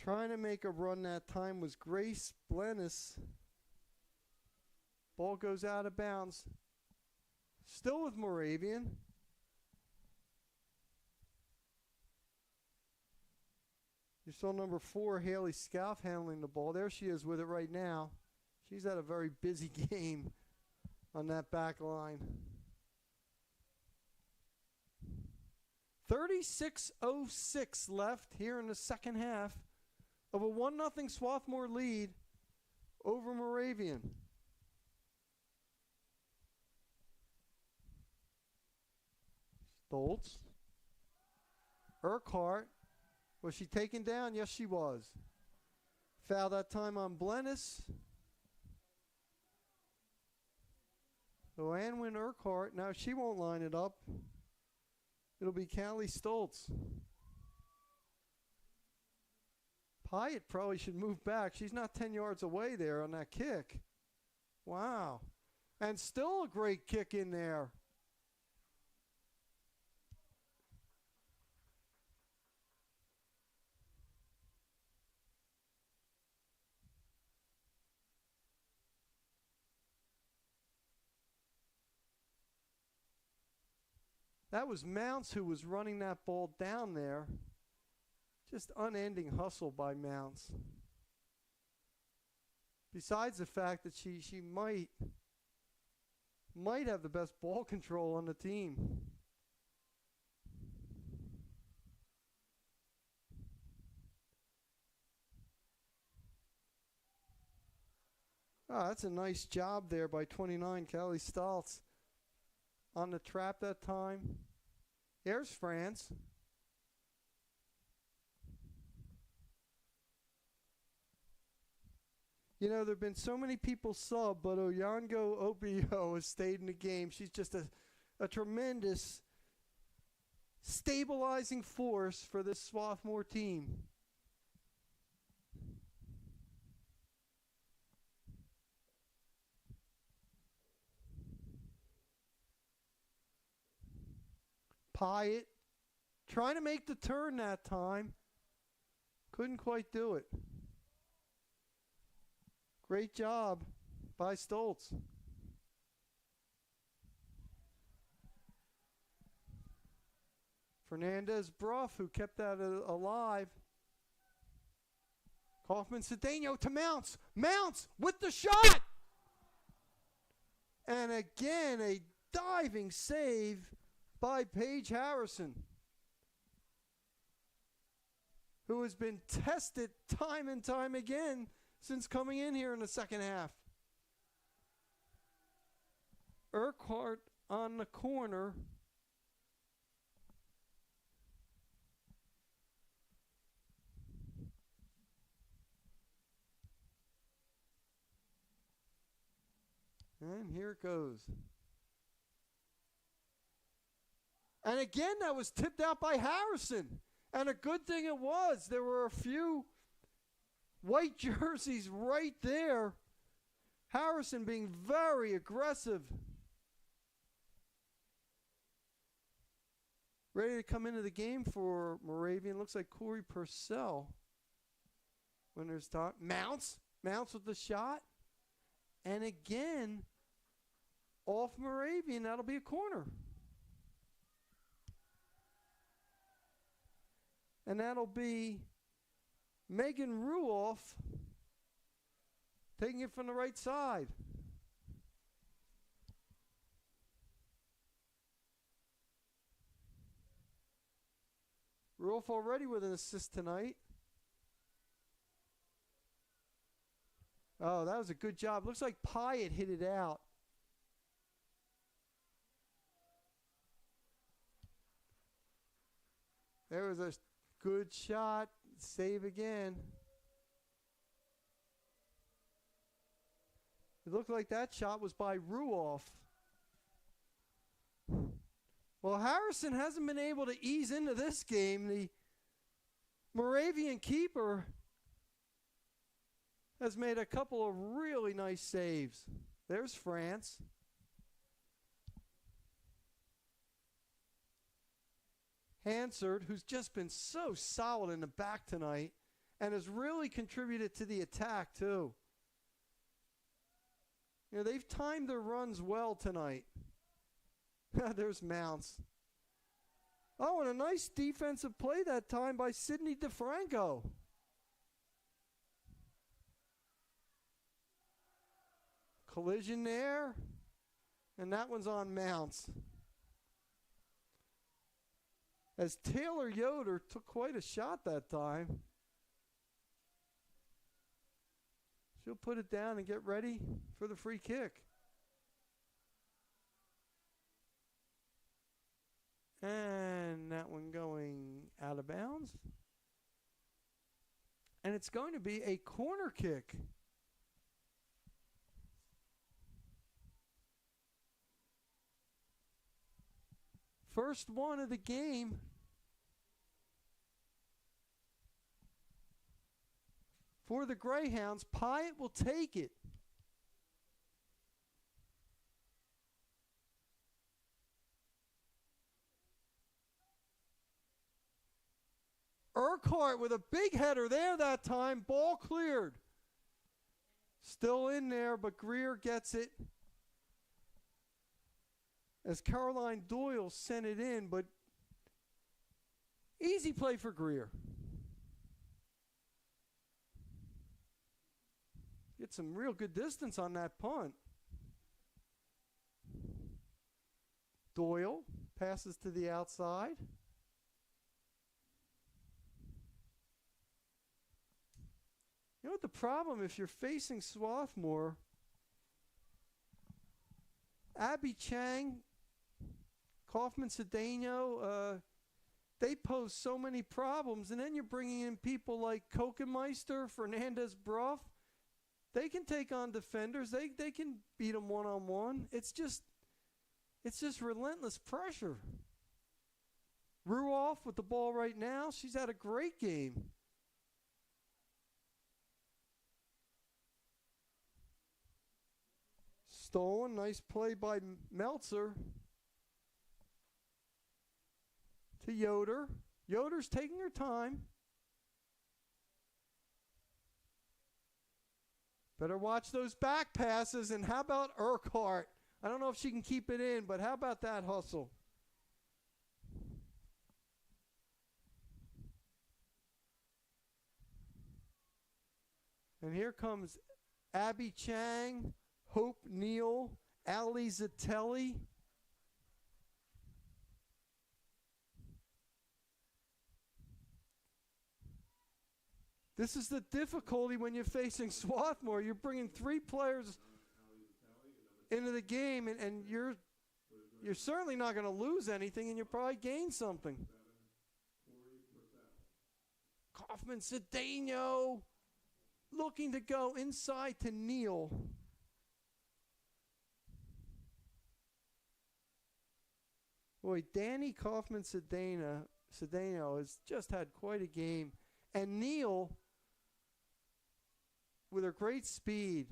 A: Trying to make a run that time was Grace Blennis. Ball goes out of bounds. Still with Moravian. You saw number 4, Haley Scalf, handling the ball. There she is with it right now. She's had a very busy game on that back line. 36:06 left here in the second half of a 1-0 Swarthmore lead over Moravian. Stoltz. Urquhart. Was she taken down? Yes, she was. Foul that time on Blennis. So Anwin Urquhart. Now she won't line it up. It'll be Callie Stoltz. Pyatt probably should move back. She's not 10 yards away there on that kick. Wow. And still a great kick in there. That was Mounts who was running that ball down there. Just unending hustle by Mounts. Besides the fact that she might have the best ball control on the team. Oh, that's a nice job there by 29, Callie Stoltz. On the trap that time. There's France. You know, there have been so many people sub, but Oyango Obio has stayed in the game. She's just a tremendous stabilizing force for this Swarthmore team. Pyatt trying to make the turn that time. Couldn't quite do it. Great job by Stoltz. Fernandez Bruff, who kept that alive. Kaufman Cedeno to Mounts. Mounts with the shot! And again, a diving save by Paige Harrison, who has been tested time and time again since coming in here in the second half. Urquhart on the corner. And here it goes. And again, that was tipped out by Harrison. And a good thing it was. There were a few white jerseys right there. Harrison being very aggressive. Ready to come into the game for Moravian. Looks like Corey Purcell. When there's time. Mounts with the shot. And again, off Moravian. That'll be a corner. And that'll be Megan Ruoff taking it from the right side. Ruoff already with an assist tonight. Oh, that was a good job. Looks like Pyatt hit it out. There was a good shot. Save again. It looked like that shot was by Ruoff. Well, Harrison hasn't been able to ease into this game. The Moravian keeper has made a couple of really nice saves. There's France. Hansard, who's just been so solid in the back tonight and has really contributed to the attack too. You know, they've timed their runs well tonight. There's Mounts. Oh, and a nice defensive play that time by Sydney DeFranco. Collision there. And that one's on Mounts. As Taylor Yoder took quite a shot that time. She'll put it down and get ready for the free kick. And that one going out of bounds. And it's going to be a corner kick. First one of the game. For the Greyhounds, Pyatt will take it. Urquhart with a big header there that time. Ball cleared. Still in there, but Greer gets it. As Caroline Doyle sent it in, but easy play for Greer. Get some real good distance on that punt. Doyle passes to the outside. You know what the problem, if you're facing Swarthmore, Abby Chang, Kaufman Cedeno, they pose so many problems. And then you're bringing in people like Kokenmeister, Fernandez Bruff. They can take on defenders. They can beat them one-on-one. It's just relentless pressure. Ruoff with the ball right now. She's had a great game. Stolen. Nice play by Meltzer. To Yoder. Yoder's taking her time. Better watch those back passes. And how about Urquhart? I don't know if she can keep it in, but how about that hustle? And here comes Abby Chang, Hope Neal, Ali Zatelli. This is the difficulty when you're facing Swarthmore. You're bringing three players into the game, and you're certainly not going to lose anything, and you'll probably gain something. Kaufman Cedeno looking to go inside to Neal. Boy, Danny Kaufman Cedeno has just had quite a game. And Neal, with her great speed.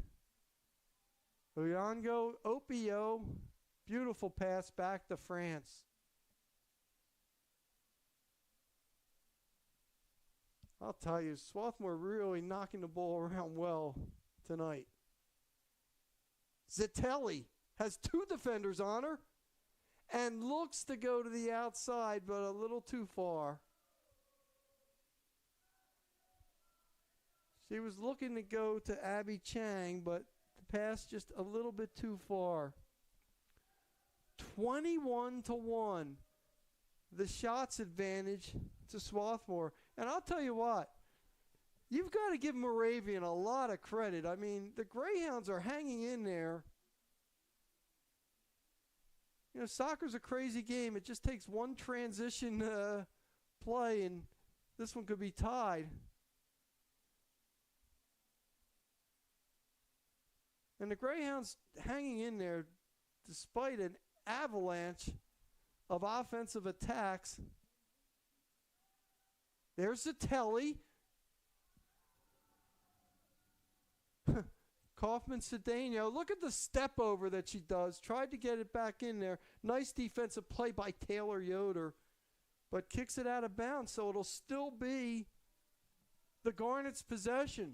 A: Uyongo Opio, beautiful pass back to France. I'll tell you, Swarthmore really knocking the ball around well tonight. Zatelli has two defenders on her and looks to go to the outside, but a little too far. She was looking to go to Abby Chang, but the pass just a little bit too far. 21-1. The shots advantage to Swarthmore. And I'll tell you what, you've got to give Moravian a lot of credit. I mean, the Greyhounds are hanging in there. You know, soccer's a crazy game. It just takes one transition play, and this one could be tied. And the Greyhounds hanging in there despite an avalanche of offensive attacks. There's Zatelli. Kaufman Cedeno. Look at the step over that she does. Tried to get it back in there. Nice defensive play by Taylor Yoder. But kicks it out of bounds, so it'll still be the Garnet's possession.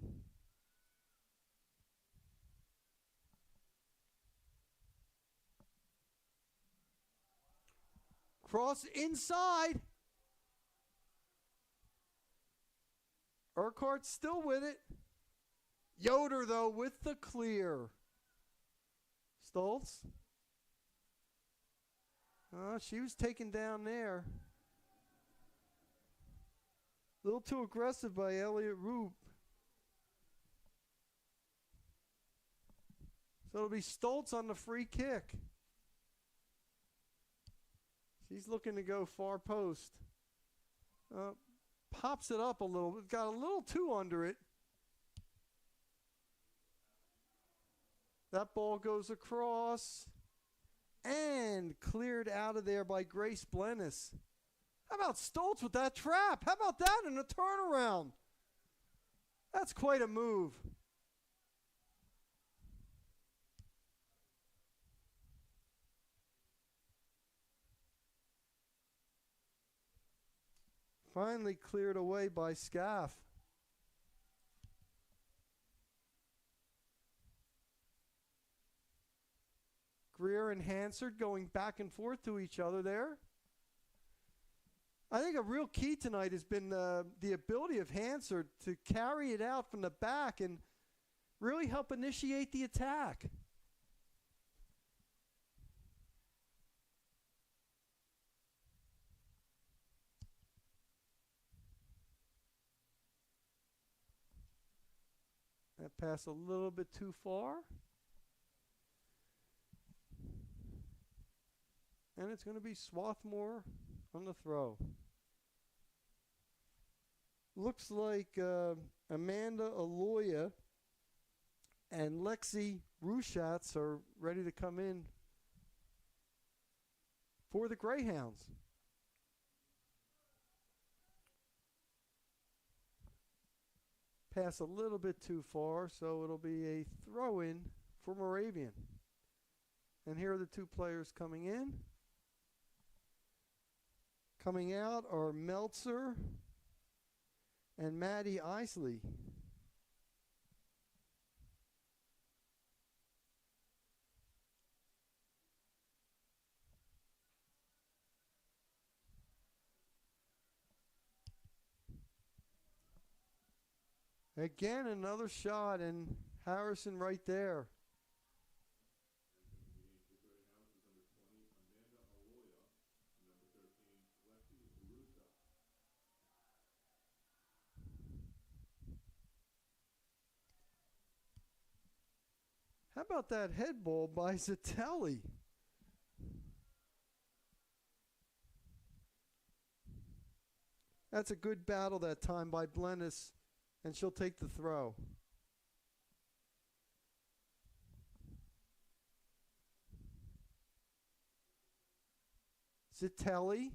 A: Cross inside. Urquhart's still with it. Yoder, though, with the clear. Stoltz. She was taken down there. A little too aggressive by Elliott Roop. So it'll be Stoltz on the free kick. She's looking to go far post. Pops it up a little. Got a little too under it. That ball goes across and cleared out of there by Grace Blennis. How about Stoltz with that trap? How about that in a turnaround? That's quite a move. Finally cleared away by Scaff. Greer and Hansard going back and forth to each other there. I think a real key tonight has been the ability of Hansard to carry it out from the back and really help initiate the attack. That pass a little bit too far. And it's going to be Swarthmore on the throw. Looks like Amanda Aloya and Lexi Ruschatz are ready to come in for the Greyhounds. Pass a little bit too far, so it'll be a throw-in for Moravian. And here are the two players coming in. Coming out are Meltzer and Maddie Isley. Again, another shot, and Harrison right there. How about that head ball by Zitelli? That's a good battle that time by Blennis, and she'll take the throw. Zitelli.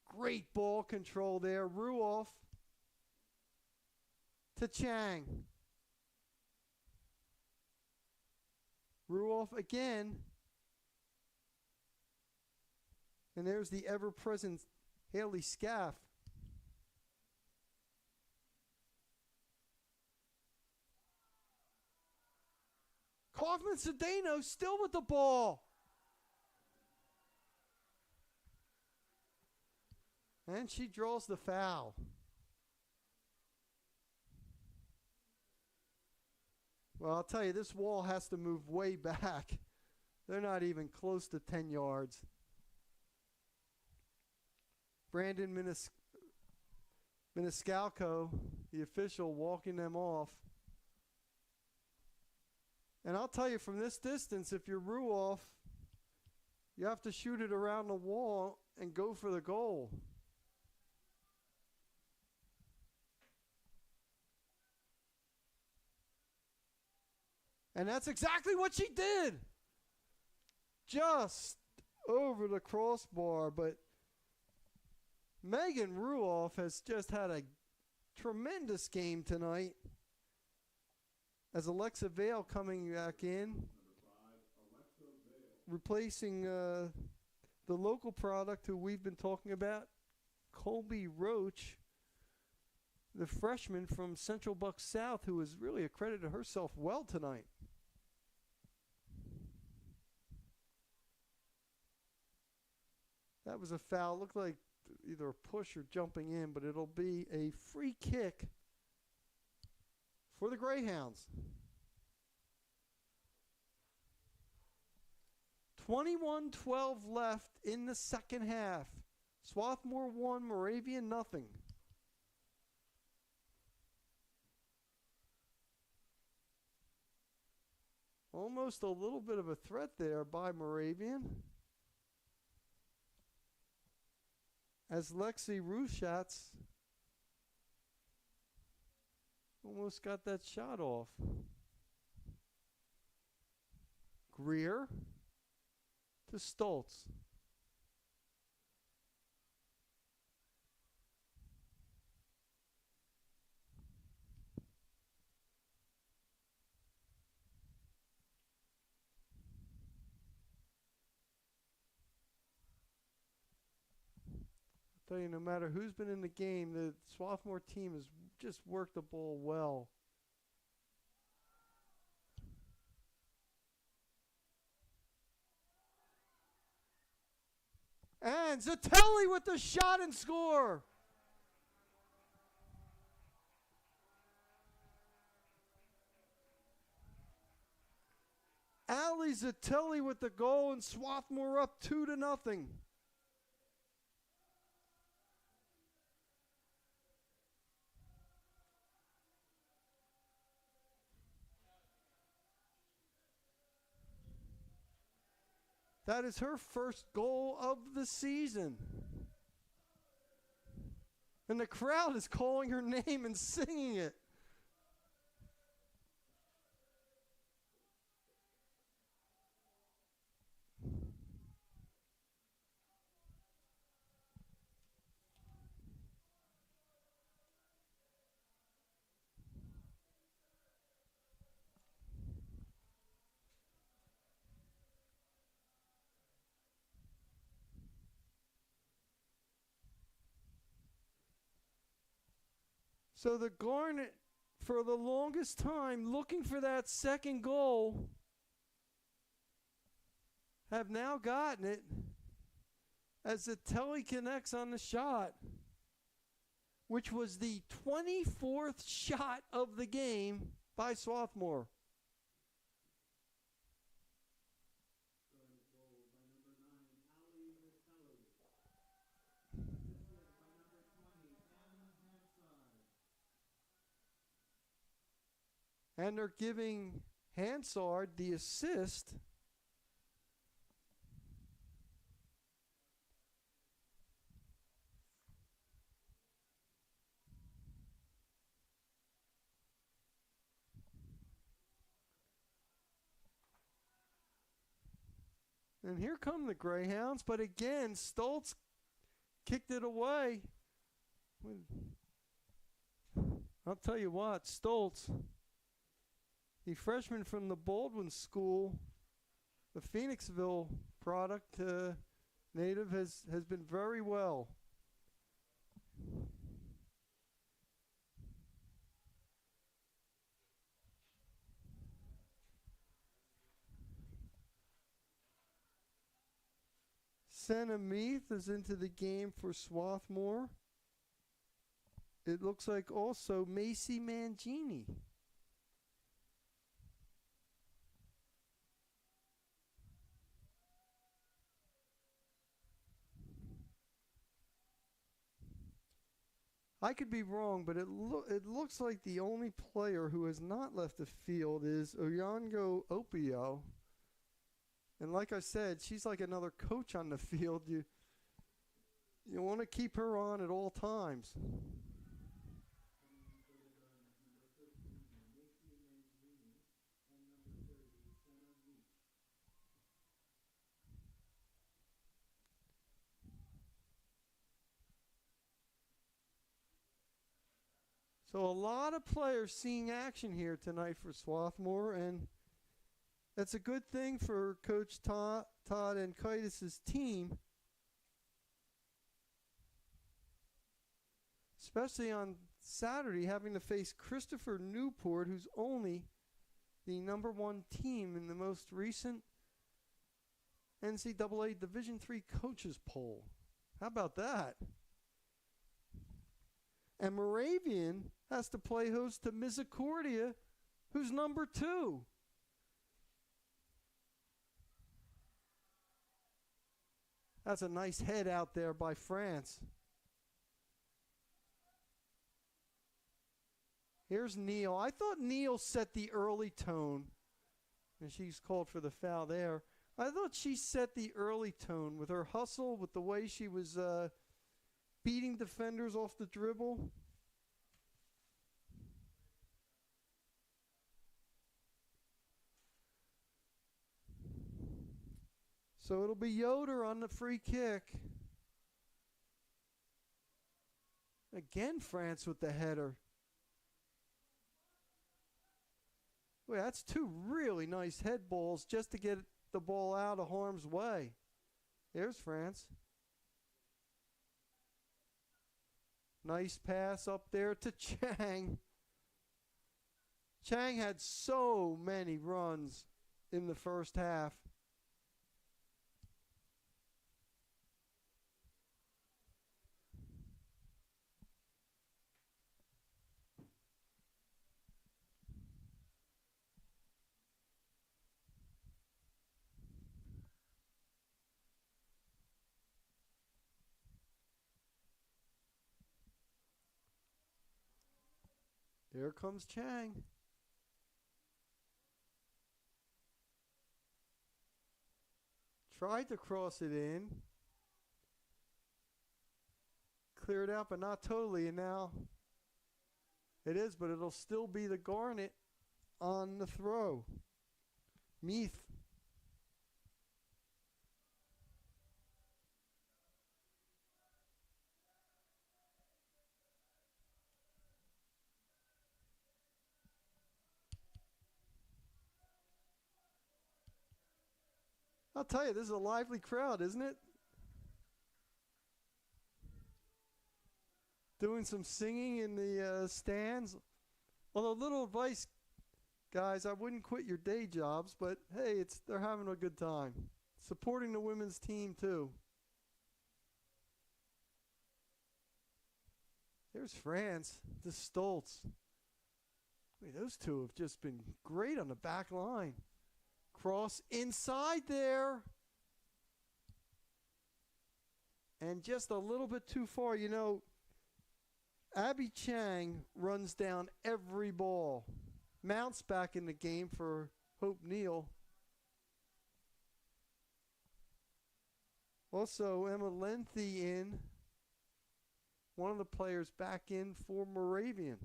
A: Great ball control there. Ruoff to Chang. Ruoff again. And there's the ever-present Haley Scaff. Kaufman-Cedeno still with the ball. And she draws the foul. Well, I'll tell you, this wall has to move way back. They're not even close to 10 yards. Brandon Miniscalco, the official, walking them off. And I'll tell you, from this distance, if you're Ruoff, you have to shoot it around the wall and go for the goal. And that's exactly what she did. Just over the crossbar. But Megan Ruoff has just had a tremendous game tonight. As Alexa Vale coming back in. Replacing the local product who we've been talking about, Colby Roach, the freshman from Central Bucks South, who has really accredited herself well tonight. That was a foul. Looked like either a push or jumping in, but it'll be a free kick for the Greyhounds. 21-12 left in the second half. Swarthmore 1, Moravian nothing. Almost a little bit of a threat there by Moravian. as Lexi Ruschatz almost got that shot off. Greer to Stoltz. I'll tell you, no matter who's been in the game, the Swarthmore team has just worked the ball well. And Zatelli with the shot and score. Ali Zatelli with the goal, and Swarthmore up 2-0. That is her first goal of the season. And the crowd is calling her name and singing it. So the Garnet, for the longest time, looking for that second goal, have now gotten it as the Telly connects on the shot, which was the 24th shot of the game by Swarthmore. And they're giving Hansard the assist. And here come the Greyhounds, but again, Stoltz kicked it away. I'll tell you what, Stoltz, the freshman from the Baldwin School, the Phoenixville product, native, has been very well. Senna Meath is into the game for Swarthmore. It looks like also Macy Mangini. I could be wrong, but it looks like the only player who has not left the field is Oyango Opio. And like I said, she's like another coach on the field. You want to keep her on at all times. So a lot of players seeing action here tonight for Swarthmore, and that's a good thing for Coach Todd and Kitis' team, especially on Saturday, having to face Christopher Newport, who's only the #1 team in the most recent NCAA Division III coaches poll. How about that? And Moravian has to play host to Misericordia, who's #2. That's a nice head out there by France. Here's Neal. I thought Neal set the early tone, and she's called for the foul there. I thought she set the early tone with her hustle, with the way she was beating defenders off the dribble. So it'll be Yoder on the free kick. Again, France with the header. Boy, that's two really nice head balls just to get the ball out of harm's way. There's France. Nice pass up there to Chang. Chang had so many runs in the first half. There comes Chang. Tried to cross it in. Cleared out, but not totally. And now it is, but it'll still be the Garnet on the throw. Meath. I'll tell you, this is a lively crowd, isn't it? Doing some singing in the stands. Well, a little advice, guys, I wouldn't quit your day jobs, but hey, they're having a good time. Supporting the women's team, too. There's France, the Stoltz. Those two have just been great on the back line. Cross inside there. And just a little bit too far. You know, Abby Chang runs down every ball. Mounts back in the game for Hope Neal. Also, Emma Lenthy in. One of the players back in for Moravian.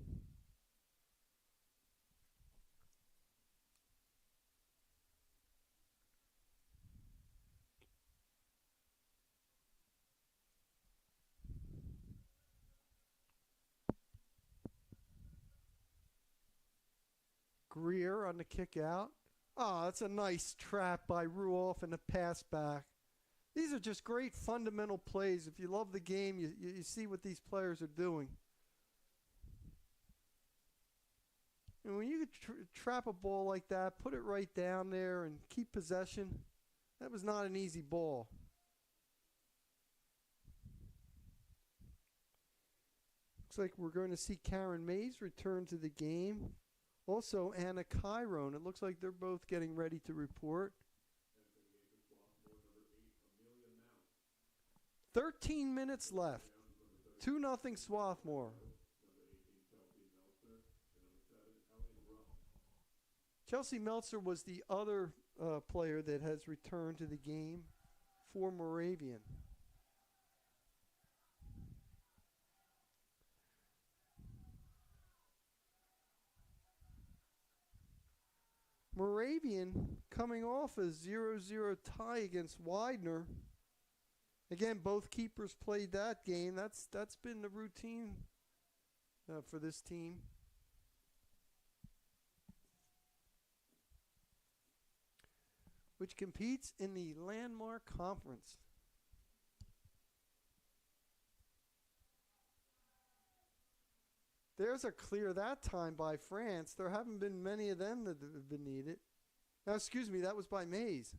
A: Greer on the kick out. Oh, that's a nice trap by Ruoff and the pass back. These are just great fundamental plays. If you love the game, you see what these players are doing. And when you trap a ball like that, put it right down there and keep possession, that was not an easy ball. Looks like we're going to see Karen Mays return to the game. Also, Anna Chiron. It looks like they're both getting ready to report. 13 minutes left. 2-0 Swarthmore. Chelsea Meltzer was the other player that has returned to the game for Moravian. Moravian coming off a 0-0 tie against Widener. Again, both keepers played that game. That's been the routine for this team. Which competes in the Landmark Conference. There's a clear that time by France. There haven't been many of them that have been needed. Now, excuse me, that was by Mays.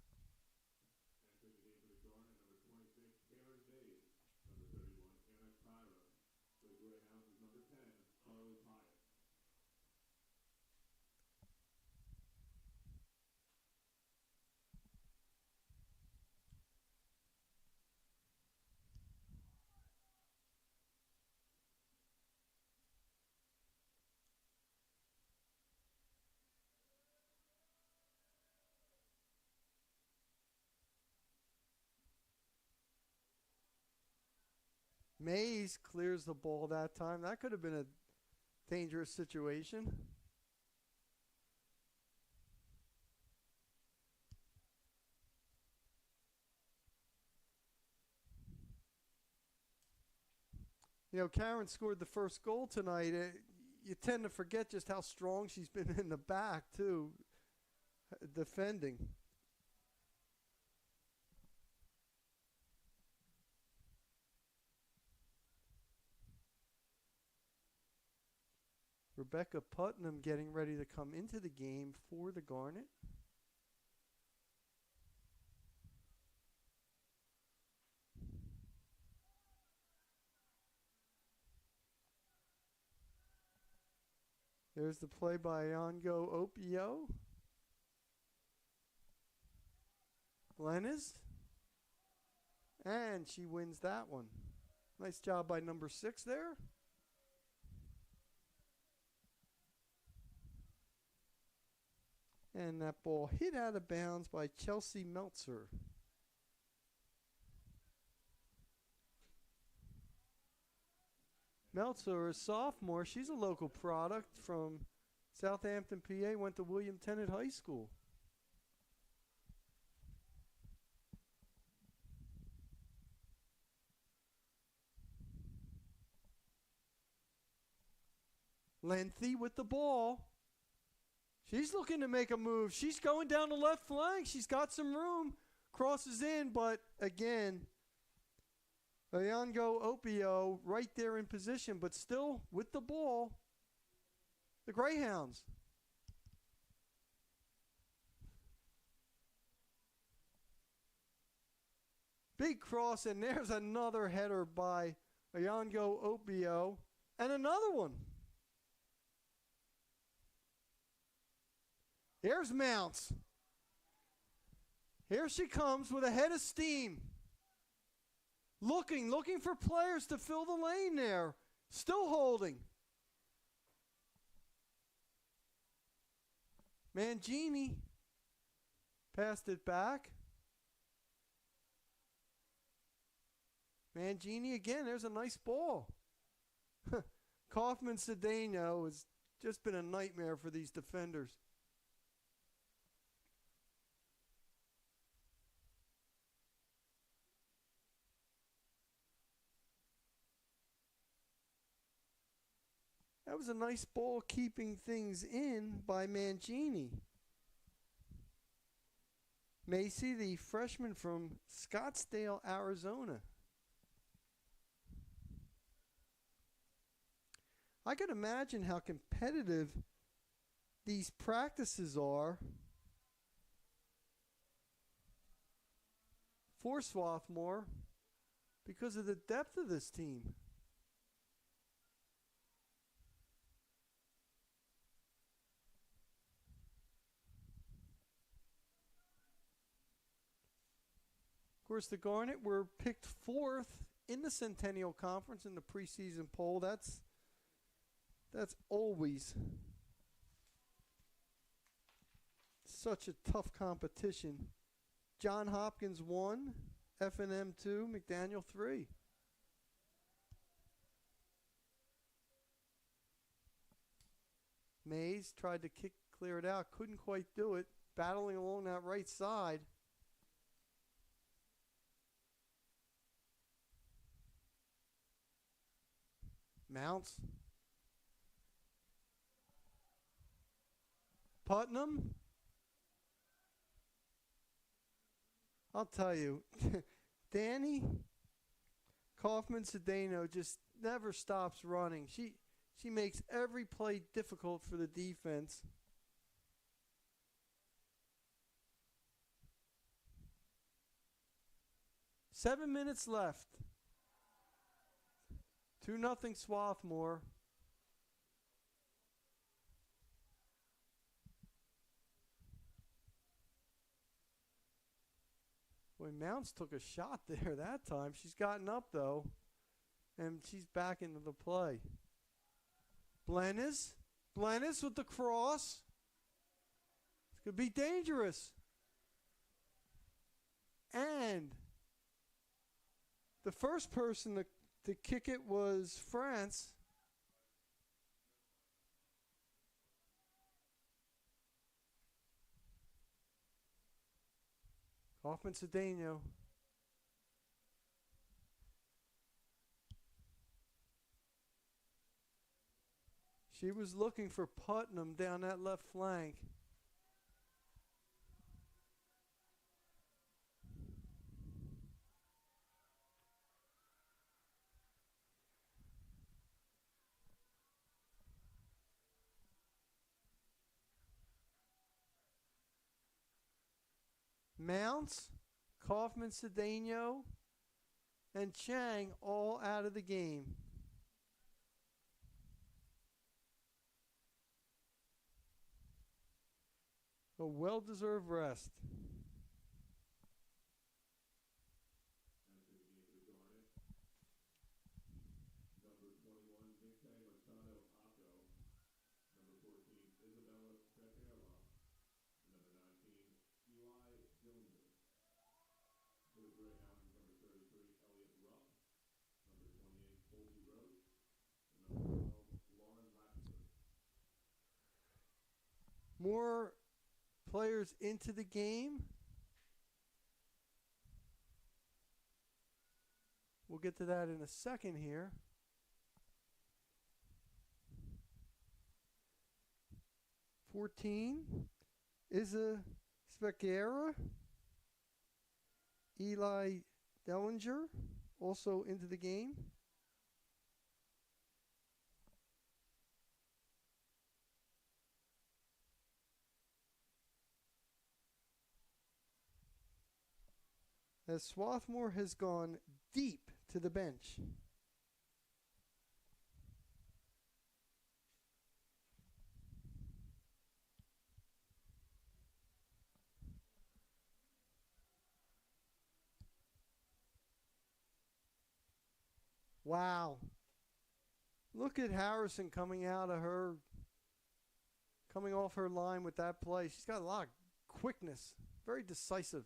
A: Mays clears the ball that time. That could have been a dangerous situation. You know, Karen scored the first goal tonight. You tend to forget just how strong she's been in the back, too, defending. Rebecca Putnam getting ready to come into the game for the Garnet. There's the play by Yango Opio. Glennis. And she wins that one. Nice job by number 6 there. And that ball hit out of bounds by Chelsea Meltzer. Meltzer, a sophomore. She's a local product from Southampton, PA. Went to William Tennant High School. Lengthy with the ball. She's looking to make a move. She's going down the left flank. She's got some room. Crosses in, but again, Yango Opio right there in position, but still with the ball. The Greyhounds. Big cross, and there's another header by Yango Opio. And another one. Here's Mounts. Here she comes with a head of steam. Looking for players to fill the lane there. Still holding. Mangini passed it back. Mangini again, there's a nice ball. Kaufman Cedeno has just been a nightmare for these defenders. That was a nice ball keeping things in by Mangini. Macy, the freshman from Scottsdale, Arizona. I can imagine how competitive these practices are for Swarthmore because of the depth of this team. Of course, the Garnet were picked 4th in the Centennial Conference in the preseason poll. That's always such a tough competition. John Hopkins 1, F&M 2, McDaniel 3. Mays tried to clear it out, couldn't quite do it, battling along that right side. Mounts. Putnam. I'll tell you, Danny Kaufman Cedeno just never stops running. She makes every play difficult for the defense. Seven minutes left. 2-0 Swarthmore. Boy, Mounts took a shot there that time. She's gotten up, though, and she's back into the play. Blennis with the cross. This could be dangerous. And the first person to To kick it was France. Kaufman Cedeno. She was looking for Putnam down that left flank. Mounts, Kaufman Cedeno, and Chang all out of the game. A well-deserved rest. More players into the game. We'll get to that in a second here. Isa Svekera, Eli Dellinger, also into the game. As Swarthmore has gone deep to the bench. Wow. Look at Harrison coming off her line with that play. She's got a lot of quickness, very decisive.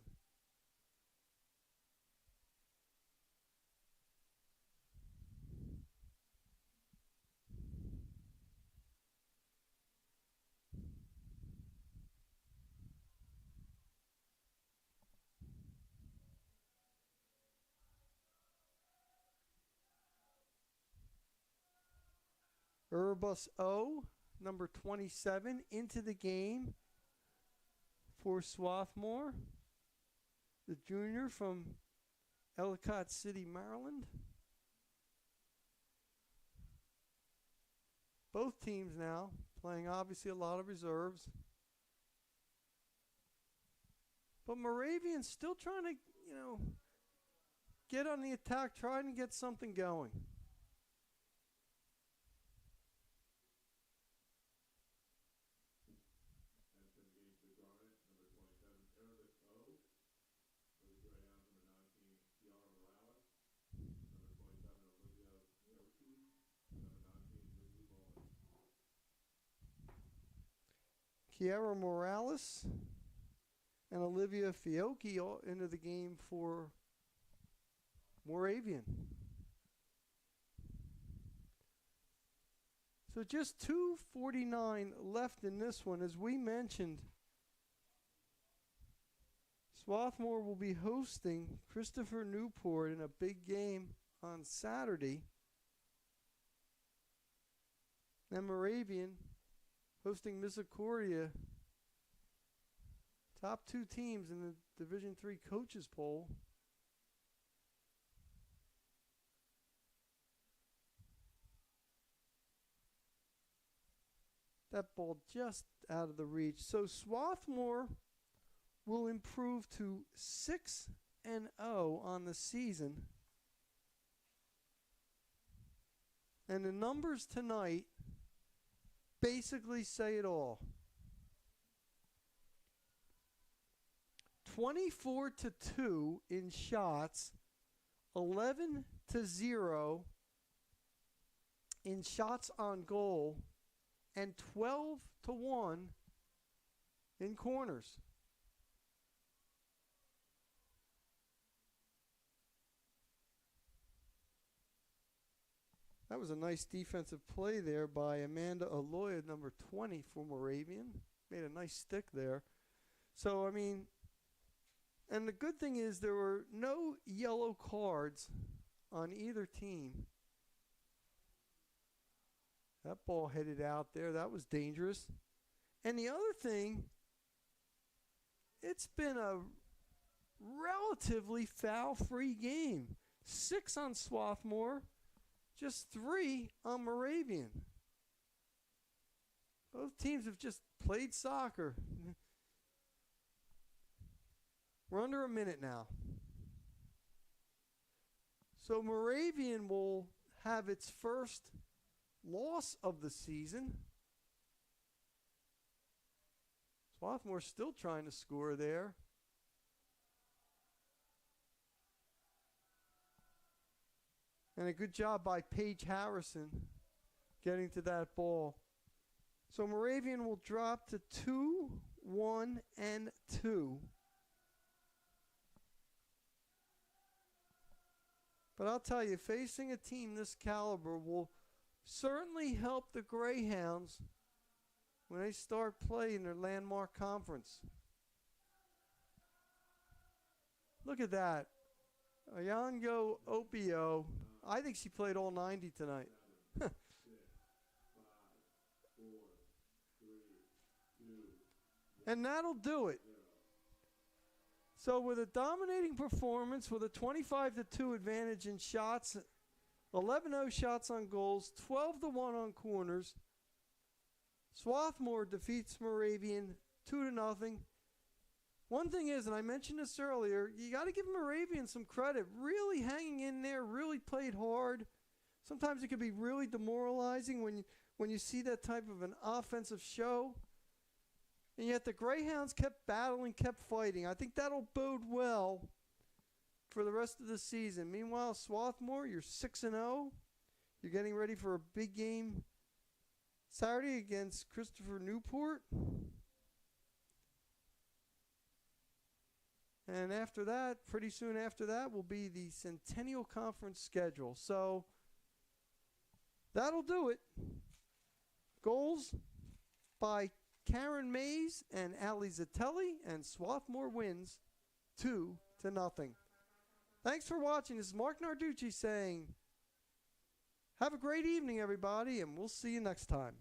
A: Urbus O, number 27, into the game for Swarthmore, the junior from Ellicott City, Maryland. Both teams now playing obviously a lot of reserves. But Moravian's still trying to, get on the attack, trying to get something going. Kiara Morales and Olivia Fiocchi all into the game for Moravian. So just 2:49 left in this one. As we mentioned, Swarthmore will be hosting Christopher Newport in a big game on Saturday. And Moravian hosting Misericordia. Top two teams in the Division III coaches poll. That ball just out of the reach. So Swarthmore will improve to 6-0 on the season. And the numbers tonight basically say it all. 24-2 in shots, 11-0 in shots on goal, and 12-1 in corners. That was a nice defensive play there by Amanda Aloya, number 20 for Moravian. Made a nice stick there. So, I mean, and the good thing is there were no yellow cards on either team. That ball headed out there. That was dangerous. And the other thing, it's been a relatively foul-free game. 6 on Swarthmore, just 3 on Moravian. Both teams have just played soccer. We're under a minute now. So Moravian will have its first loss of the season. Swarthmore's still trying to score there. And a good job by Paige Harrison getting to that ball. So Moravian will drop to 2-1-2. But I'll tell you, facing a team this caliber will certainly help the Greyhounds when they start playing their landmark conference. Look at that. Ayango Opio. I think she played all 90 tonight. And that'll do it. So with a dominating performance, with a 25-2 advantage in shots, 11-0 shots on goals, 12-1 on corners, Swarthmore defeats Moravian 2-0. One thing is, and I mentioned this earlier, you got to give Moravian some credit. Really hanging in there, really played hard. Sometimes it can be really demoralizing when you see that type of an offensive show. And yet the Greyhounds kept battling, kept fighting. I think that'll bode well for the rest of the season. Meanwhile, Swarthmore, you're 6-0. You're getting ready for a big game Saturday against Christopher Newport. And after that, pretty soon after that, will be the Centennial Conference schedule. So that'll do it. Goals by Karen Mays and Ali Zatelli, and Swarthmore wins 2-0. Thanks for watching. This is Mark Narducci saying, have a great evening, everybody, and we'll see you next time.